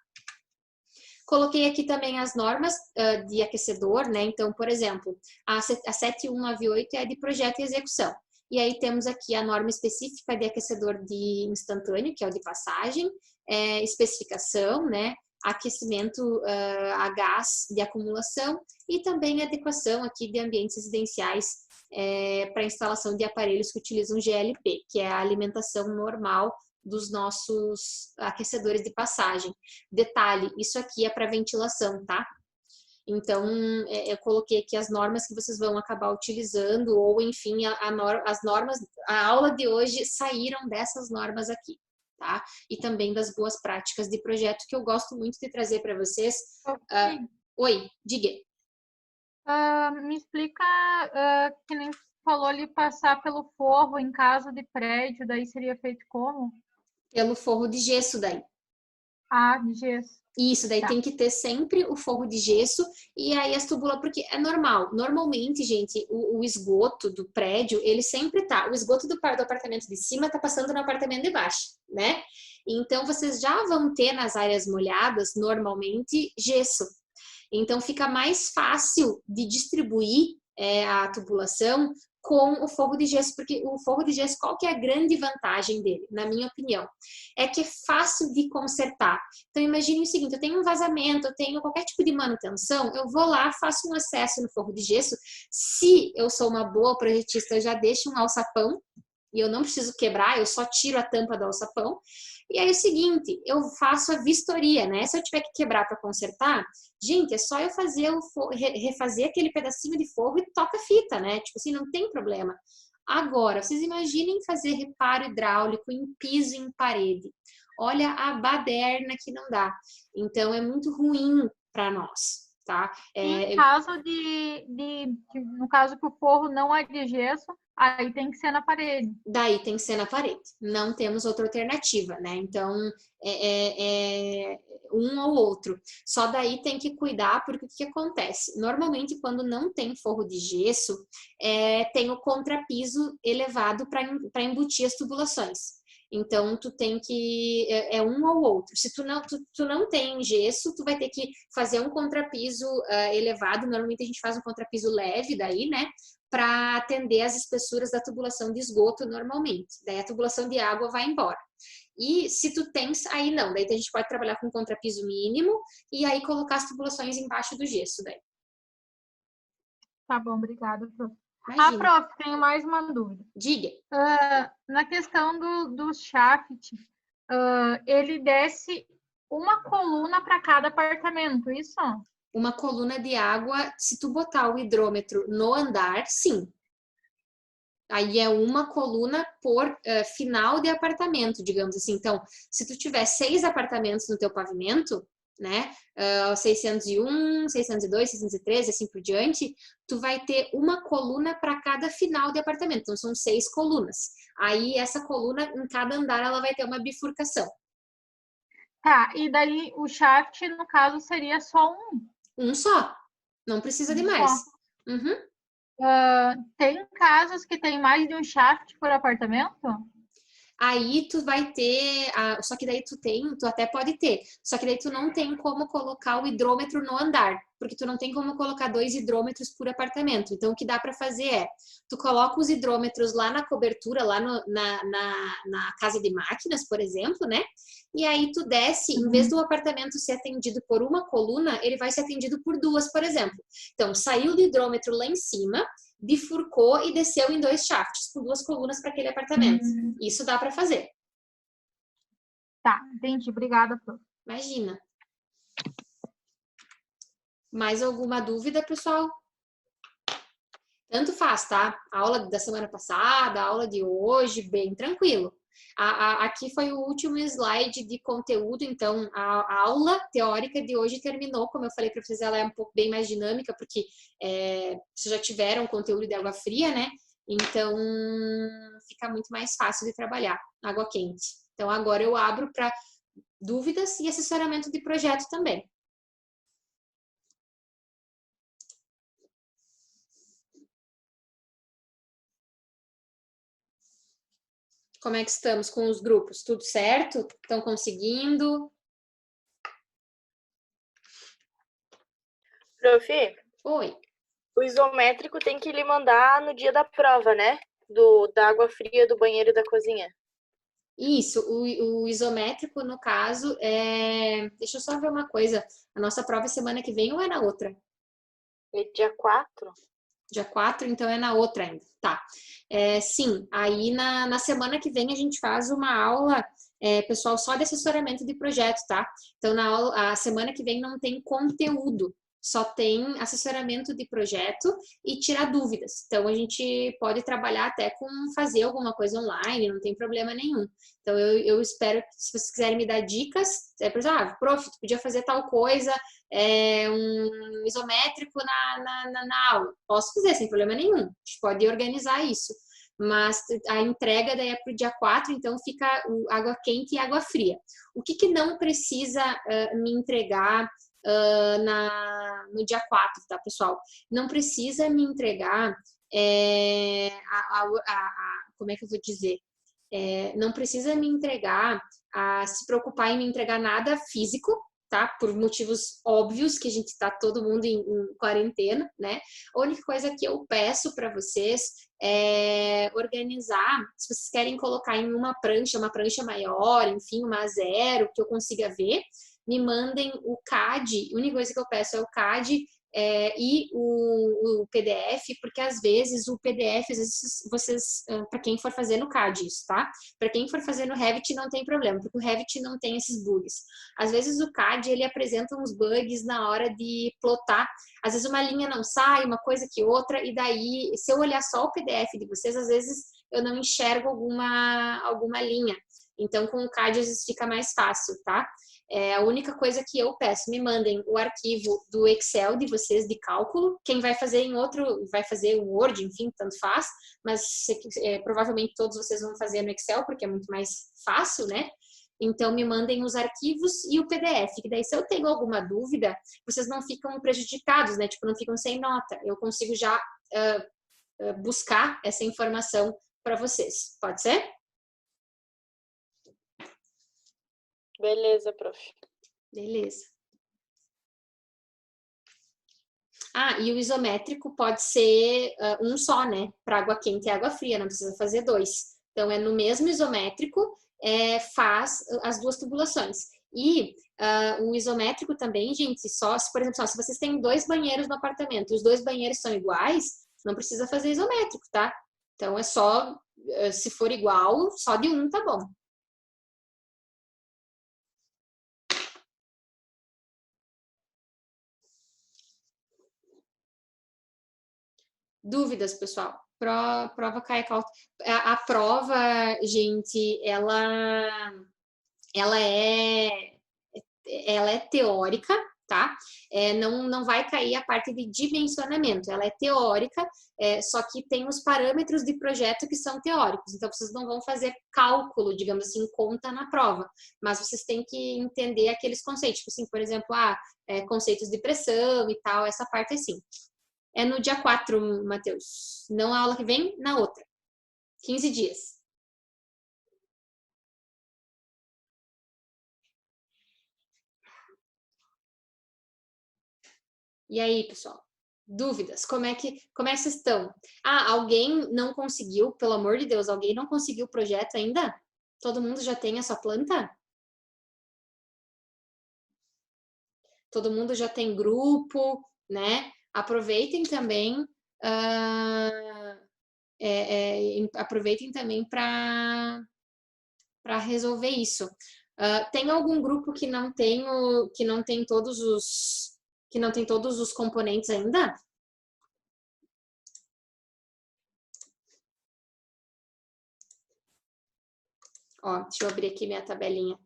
Coloquei aqui também as normas de aquecedor, né? Então, por exemplo, a 7198 é de projeto e execução. E aí temos aqui a norma específica de aquecedor de instantâneo, que é o de passagem, especificação, né? Aquecimento a gás de acumulação e também adequação aqui de ambientes residenciais para instalação de aparelhos que utilizam GLP, que é a alimentação normal dos nossos aquecedores de passagem. Detalhe, isso aqui é para ventilação, tá? Então, eu coloquei aqui as normas que vocês vão acabar utilizando, ou enfim, as normas, a aula de hoje saíram dessas normas aqui, tá? E também das boas práticas de projeto, que eu gosto muito de trazer para vocês. Oi, diga. Me explica, que nem falou ali, passar pelo forro em caso de prédio, daí seria feito como? Pelo forro de gesso daí. Ah, de gesso. Isso, daí tem que ter sempre o forro de gesso e aí as tubulas, porque é normal. Normalmente, gente, o esgoto do prédio, ele sempre tá. O esgoto do apartamento de cima tá passando no apartamento de baixo, né? Então, vocês já vão ter nas áreas molhadas, normalmente, gesso. Então, fica mais fácil de distribuir a tubulação com o forro de gesso, porque o forro de gesso, qual que é a grande vantagem dele, na minha opinião? É que é fácil de consertar. Então, imagine o seguinte, eu tenho um vazamento, eu tenho qualquer tipo de manutenção, eu vou lá, faço um acesso no forro de gesso. Se eu sou uma boa projetista, eu já deixo um alçapão, e eu não preciso quebrar, eu só tiro a tampa do alçapão. E aí é o seguinte, eu faço a vistoria, né? Se eu tiver que quebrar para consertar, gente, é só eu fazer refazer aquele pedacinho de forro e toca a fita, né? Tipo assim, não tem problema. Agora, vocês imaginem fazer reparo hidráulico em piso e em parede. Olha a baderna que não dá. Então, é muito ruim para nós, tá? Em caso no caso que o forro não é de gesso, aí tem que ser na parede. Daí tem que ser na parede. Não temos outra alternativa, né? Então, é um ou outro. Só daí tem que cuidar, porque o que acontece? Normalmente, quando não tem forro de gesso, tem o contrapiso elevado para embutir as tubulações. Então, tu tem que... um ou outro. Se tu não tem gesso, tu vai ter que fazer um contrapiso elevado. Normalmente, a gente faz um contrapiso leve daí, né? Para atender as espessuras da tubulação de esgoto normalmente. Daí a tubulação de água vai embora. E se tu tens, aí não. Daí a gente pode trabalhar com contrapiso mínimo e aí colocar as tubulações embaixo do gesso daí. Tá bom, obrigada, prof. Imagina. Prof, tenho mais uma dúvida. Diga. Na questão do shaft, ele desce uma coluna para cada apartamento, isso? Uma coluna de água, se tu botar o hidrômetro no andar, sim. Aí é uma coluna por final de apartamento, digamos assim. Então, se tu tiver 6 apartamentos no teu pavimento, né, 601, 602, 613, assim por diante, tu vai ter uma coluna para cada final de apartamento. Então, são 6 colunas. Aí, essa coluna, em cada andar, ela vai ter uma bifurcação. Tá, e daí o shaft, no caso, seria só um? Um só. Não precisa de mais. Uhum. Tem casas que tem mais de um shaft por apartamento? Aí tu vai ter, só que daí tu até pode ter, só que daí tu não tem como colocar o hidrômetro no andar, porque tu não tem como colocar 2 hidrômetros por apartamento. Então o que dá para fazer tu coloca os hidrômetros lá na cobertura, lá na casa de máquinas, por exemplo, né? E aí tu desce, em vez do apartamento ser atendido por uma coluna, ele vai ser atendido por 2, por exemplo. Então saiu do hidrômetro lá em cima, bifurcou e desceu em 2 shafts, com 2 colunas para aquele apartamento. Isso dá para fazer. Tá, entendi. Obrigada, prof. Imagina. Mais alguma dúvida, pessoal? Tanto faz, tá? A aula da semana passada, a aula de hoje, bem tranquilo. Aqui foi o último slide de conteúdo, então a aula teórica de hoje terminou, como eu falei para vocês, ela é um pouco bem mais dinâmica, porque vocês já tiveram conteúdo de água fria, né? Então fica muito mais fácil de trabalhar água quente. Então agora eu abro para dúvidas e assessoramento de projeto também. Como é que estamos com os grupos? Tudo certo? Estão conseguindo? Prof, Oi. o isométrico tem que lhe mandar no dia da prova, né? Da água fria do banheiro e da cozinha. Isso, o isométrico, no caso, deixa eu só ver uma coisa. A nossa prova é semana que vem ou é na outra? É dia 4? Dia 4, então é na outra ainda. Tá. Sim, aí na semana que vem a gente faz uma aula, pessoal, só de assessoramento de projeto, tá? Então, a semana que vem não tem conteúdo, só tem assessoramento de projeto e tirar dúvidas. Então, a gente pode trabalhar até com fazer alguma coisa online, não tem problema nenhum. Então, eu espero que, se vocês quiserem me dar dicas, prof, tu podia fazer tal coisa, um isométrico na aula. Posso fazer, sem problema nenhum. A gente pode organizar isso. Mas a entrega daí é para o dia 4, então fica água quente e água fria. O que não precisa me entregar no dia 4, tá, pessoal? Não precisa me entregar como é que eu vou dizer? Não precisa me entregar, se preocupar em me entregar nada físico, tá? Por motivos óbvios, que a gente tá todo mundo em quarentena, né? A única coisa que eu peço para vocês é organizar, se vocês querem colocar em uma prancha maior, enfim, uma A0, que eu consiga ver, me mandem o CAD, a única coisa que eu peço é o CAD e o PDF, porque às vezes o PDF, às vezes vocês, para quem for fazer no CAD isso, tá? Para quem for fazer no Revit não tem problema, porque o Revit não tem esses bugs. Às vezes o CAD, ele apresenta uns bugs na hora de plotar, às vezes uma linha não sai, uma coisa que outra, e daí, se eu olhar só o PDF de vocês, às vezes eu não enxergo alguma linha. Então, com o CAD, às vezes fica mais fácil, tá? A única coisa que eu peço, me mandem o arquivo do Excel de vocês, de cálculo. Quem vai fazer em outro, vai fazer um Word, enfim, tanto faz. Mas provavelmente todos vocês vão fazer no Excel, porque é muito mais fácil, né? Então, me mandem os arquivos e o PDF, que daí se eu tenho alguma dúvida, vocês não ficam prejudicados, né? Tipo, não ficam sem nota. Eu consigo já buscar essa informação para vocês. Pode ser? Beleza, prof. Beleza. E o isométrico pode ser um só, né? Para água quente e água fria, não precisa fazer dois. Então, é no mesmo isométrico, faz as duas tubulações. E o isométrico também, gente, por exemplo, se vocês têm 2 banheiros no apartamento e os 2 banheiros são iguais, não precisa fazer isométrico, tá? Então, é só, se for igual, só de um tá bom. Dúvidas, pessoal? Prova CAE Cálculo. A prova, gente, ela é teórica, tá? Não vai cair a parte de dimensionamento, ela é teórica, só que tem os parâmetros de projeto que são teóricos, então vocês não vão fazer cálculo, digamos assim, conta na prova, mas vocês têm que entender aqueles conceitos, tipo assim, por exemplo, conceitos de pressão e tal, essa parte assim. É no dia 4, Matheus. Não a aula que vem, na outra. 15 dias. E aí, pessoal? Dúvidas? Como é que vocês estão? Alguém não conseguiu, pelo amor de Deus, alguém não conseguiu o projeto ainda? Todo mundo já tem a sua planta? Todo mundo já tem grupo, né? Aproveitem também para resolver isso. Tem algum grupo que não tem todos os componentes ainda? Ó, deixa eu abrir aqui minha tabelinha.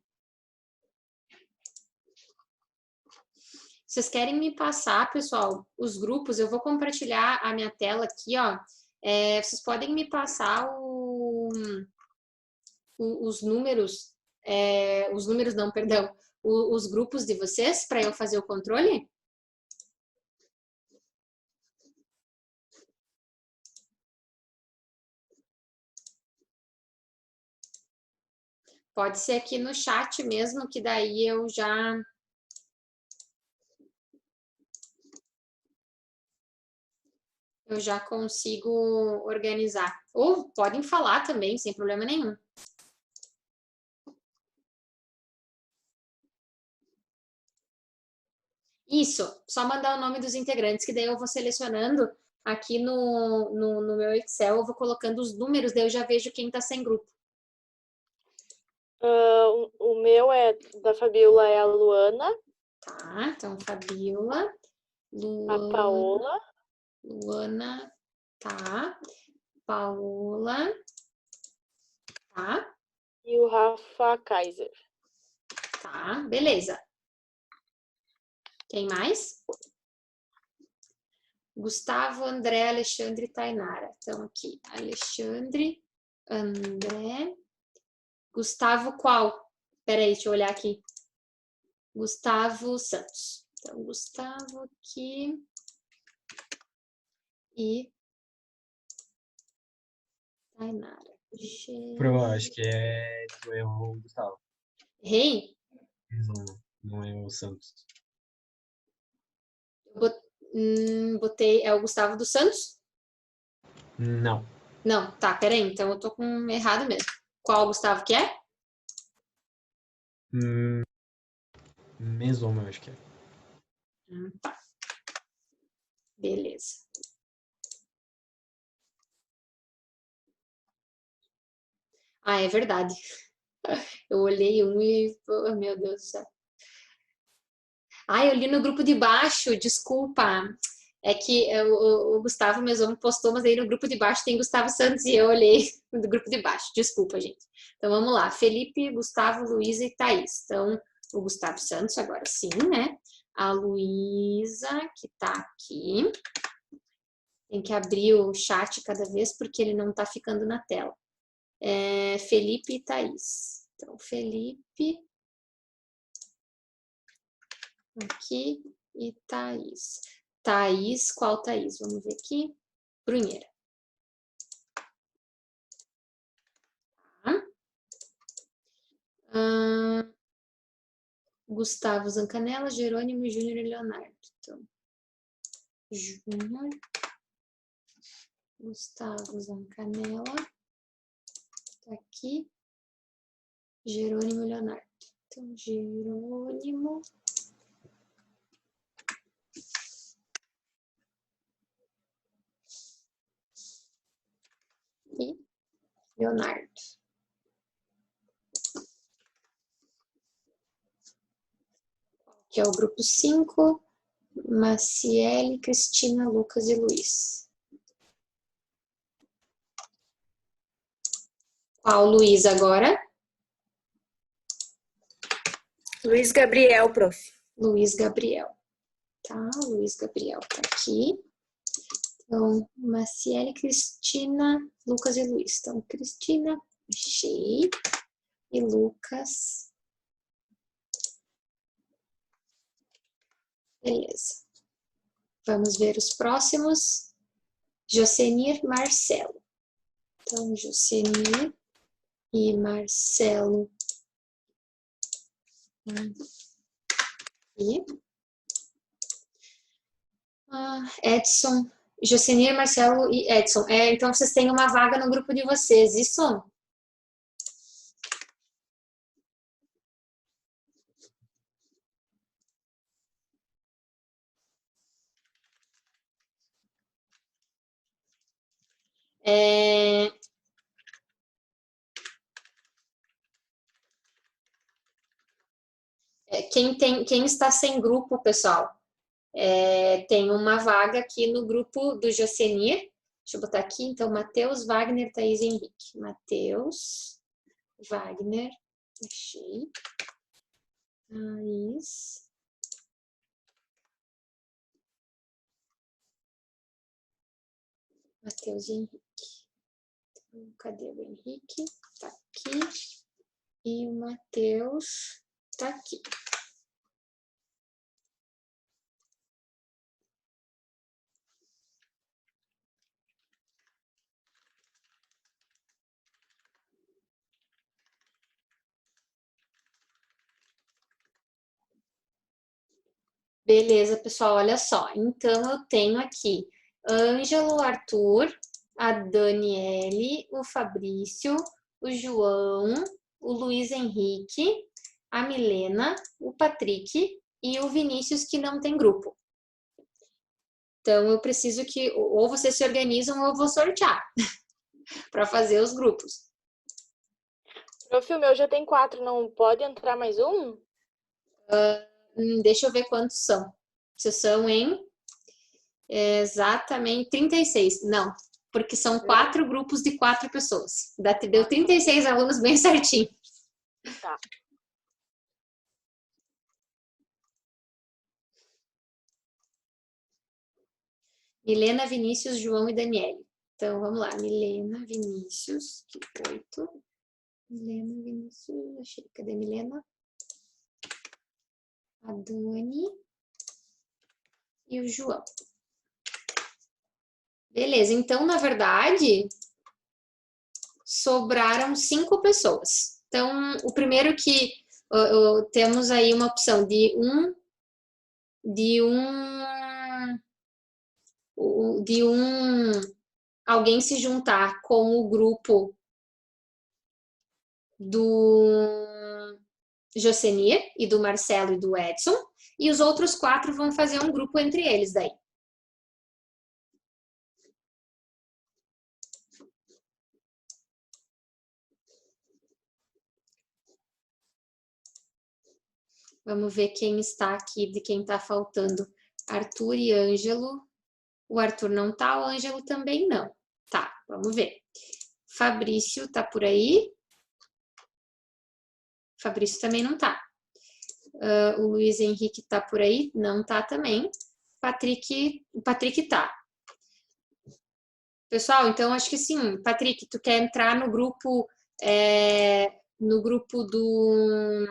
Vocês querem me passar, pessoal, os grupos? Eu vou compartilhar a minha tela aqui, ó. Vocês podem me passar os números, os grupos de vocês para eu fazer o controle? Pode ser aqui no chat mesmo, que daí eu já consigo organizar. Ou podem falar também, sem problema nenhum. Isso, só mandar o nome dos integrantes, que daí eu vou selecionando aqui no meu Excel, eu vou colocando os números, daí eu já vejo quem está sem grupo. O meu da Fabiola é a Luana. Tá, então Fabiola, A Paola. Luana, tá. Paola, tá. E o Rafa Kaiser. Tá, beleza. Quem mais? Gustavo, André, Alexandre e Tainara. Então, aqui, Alexandre, André, Gustavo qual? Peraí, deixa eu olhar aqui. Gustavo Santos. Então, Gustavo aqui e Tainara. Pro, acho que tu errou o Gustavo. Errei? Não é o Santos. Botei, é o Gustavo dos Santos? Não. Não, tá, peraí, então eu tô com errado mesmo. Qual Gustavo que é? Mesoma, eu acho que é. Tá. Beleza. É verdade. Eu olhei um e... Oh, meu Deus do céu. Eu li no grupo de baixo, desculpa. É que o Gustavo Meson postou, mas aí no grupo de baixo tem Gustavo Santos e eu olhei do grupo de baixo. Desculpa, gente. Então vamos lá. Felipe, Gustavo, Luísa e Thaís. Então, o Gustavo Santos agora sim, né? A Luísa, que tá aqui. Tem que abrir o chat cada vez porque ele não tá ficando na tela. Felipe e Thaís. Então, Felipe. Aqui e Thaís. Thaís, qual Thaís? Vamos ver aqui. Brunheira. Tá. Gustavo Zancanella, Jerônimo, Júnior e Leonardo. Então, Júnior, Gustavo Zancanella, tá aqui, Jerônimo e Leonardo. Então, Jerônimo e Leonardo. Que é o grupo 5, Maciele, Cristina, Lucas e Luiz. Qual Luiz agora? Luiz Gabriel, prof. Luiz Gabriel. Tá, Luiz Gabriel tá aqui. Então, Maciele, Cristina, Lucas e Luiz. Então, Cristina, achei. E Lucas. Beleza. Vamos ver os próximos. Jocenir, Marcelo. Então, Jocenir e Marcelo. Aqui. Edson, Jocenir, Marcelo e Edson. Então, vocês têm uma vaga no grupo de vocês, isso? Quem está sem grupo, pessoal, tem uma vaga aqui no grupo do Jocenir. Deixa eu botar aqui, então, Matheus, Wagner, Thaís e Henrique. Matheus, Wagner, achei. Thaís. Matheus e Henrique. Então, cadê o Henrique? Tá aqui. E o Matheus tá aqui. Beleza, pessoal, olha só. Então, eu tenho aqui Ângelo, Arthur, a Daniele, o Fabrício, o João, o Luiz Henrique, a Milena, o Patrick e o Vinícius, que não tem grupo. Então, eu preciso que ou vocês se organizam ou eu vou sortear para fazer os grupos. Prof, o meu já tem 4, não pode entrar mais um? Deixa eu ver quantos são. Se são em exatamente 36. Não, porque são 4 grupos de 4 pessoas. Deu 36 alunos bem certinho. Tá. Milena, Vinícius, João e Daniele. Então, vamos lá. Milena, Vinícius, que 8. Milena, Vinícius, achei. Cadê a Milena? A Dani e o João. Beleza, então, na verdade, sobraram 5 pessoas. Então, o primeiro que temos aí uma opção de alguém se juntar com o grupo do Jocenir e do Marcelo e do Edson, e os outros 4 vão fazer um grupo entre eles daí. Vamos ver quem está aqui, de quem está faltando. Arthur e Ângelo O Arthur não tá, o Ângelo também não. Tá, vamos ver. Fabrício tá por aí? Fabrício também não tá. O Luiz Henrique tá por aí? Não tá também. O Patrick tá. Pessoal, então acho que sim. Patrick, tu quer entrar no grupo do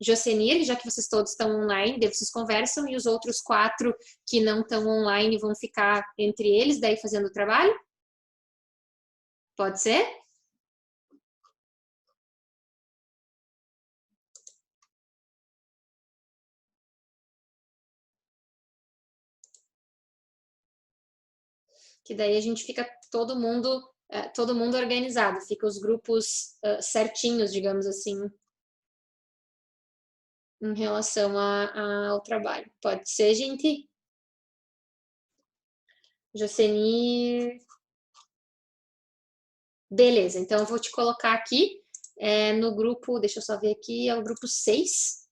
Jocenir, já que vocês todos estão online, daí vocês conversam e os outros 4 que não estão online vão ficar entre eles, daí fazendo o trabalho? Pode ser? Que daí a gente fica todo mundo organizado, fica os grupos certinhos, digamos assim, em relação ao trabalho. Pode ser, gente? Jocenir. Beleza, então eu vou te colocar aqui no grupo, deixa eu só ver aqui, é o grupo 6.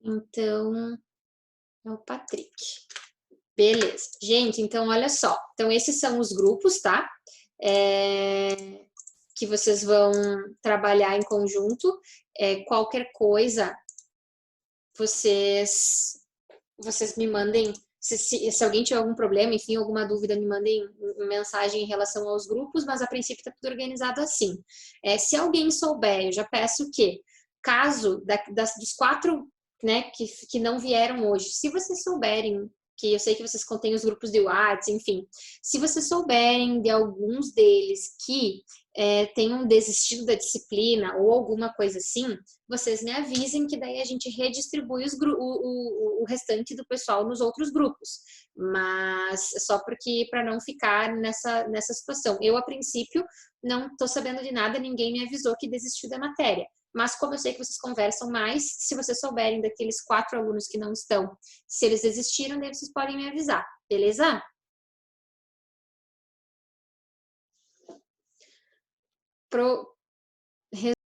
Então, é o Patrick. Beleza. Gente, então olha só. Então, esses são os grupos, tá? Que vocês vão trabalhar em conjunto. Qualquer coisa, vocês me mandem. Se alguém tiver algum problema, enfim, alguma dúvida, me mandem mensagem em relação aos grupos, mas a princípio está tudo organizado assim. Se alguém souber, eu já peço que, caso dos 4, né, que não vieram hoje, se vocês souberem, que eu sei que vocês contêm os grupos de WhatsApp, enfim, se vocês souberem de alguns deles que tenham desistido da disciplina ou alguma coisa assim, vocês me avisem que daí a gente redistribui o restante do pessoal nos outros grupos. Mas só para não ficar nessa situação. Eu, a princípio, não estou sabendo de nada, ninguém me avisou que desistiu da matéria. Mas como eu sei que vocês conversam mais, se vocês souberem daqueles 4 alunos que não estão, se eles desistiram, daí vocês podem me avisar, beleza?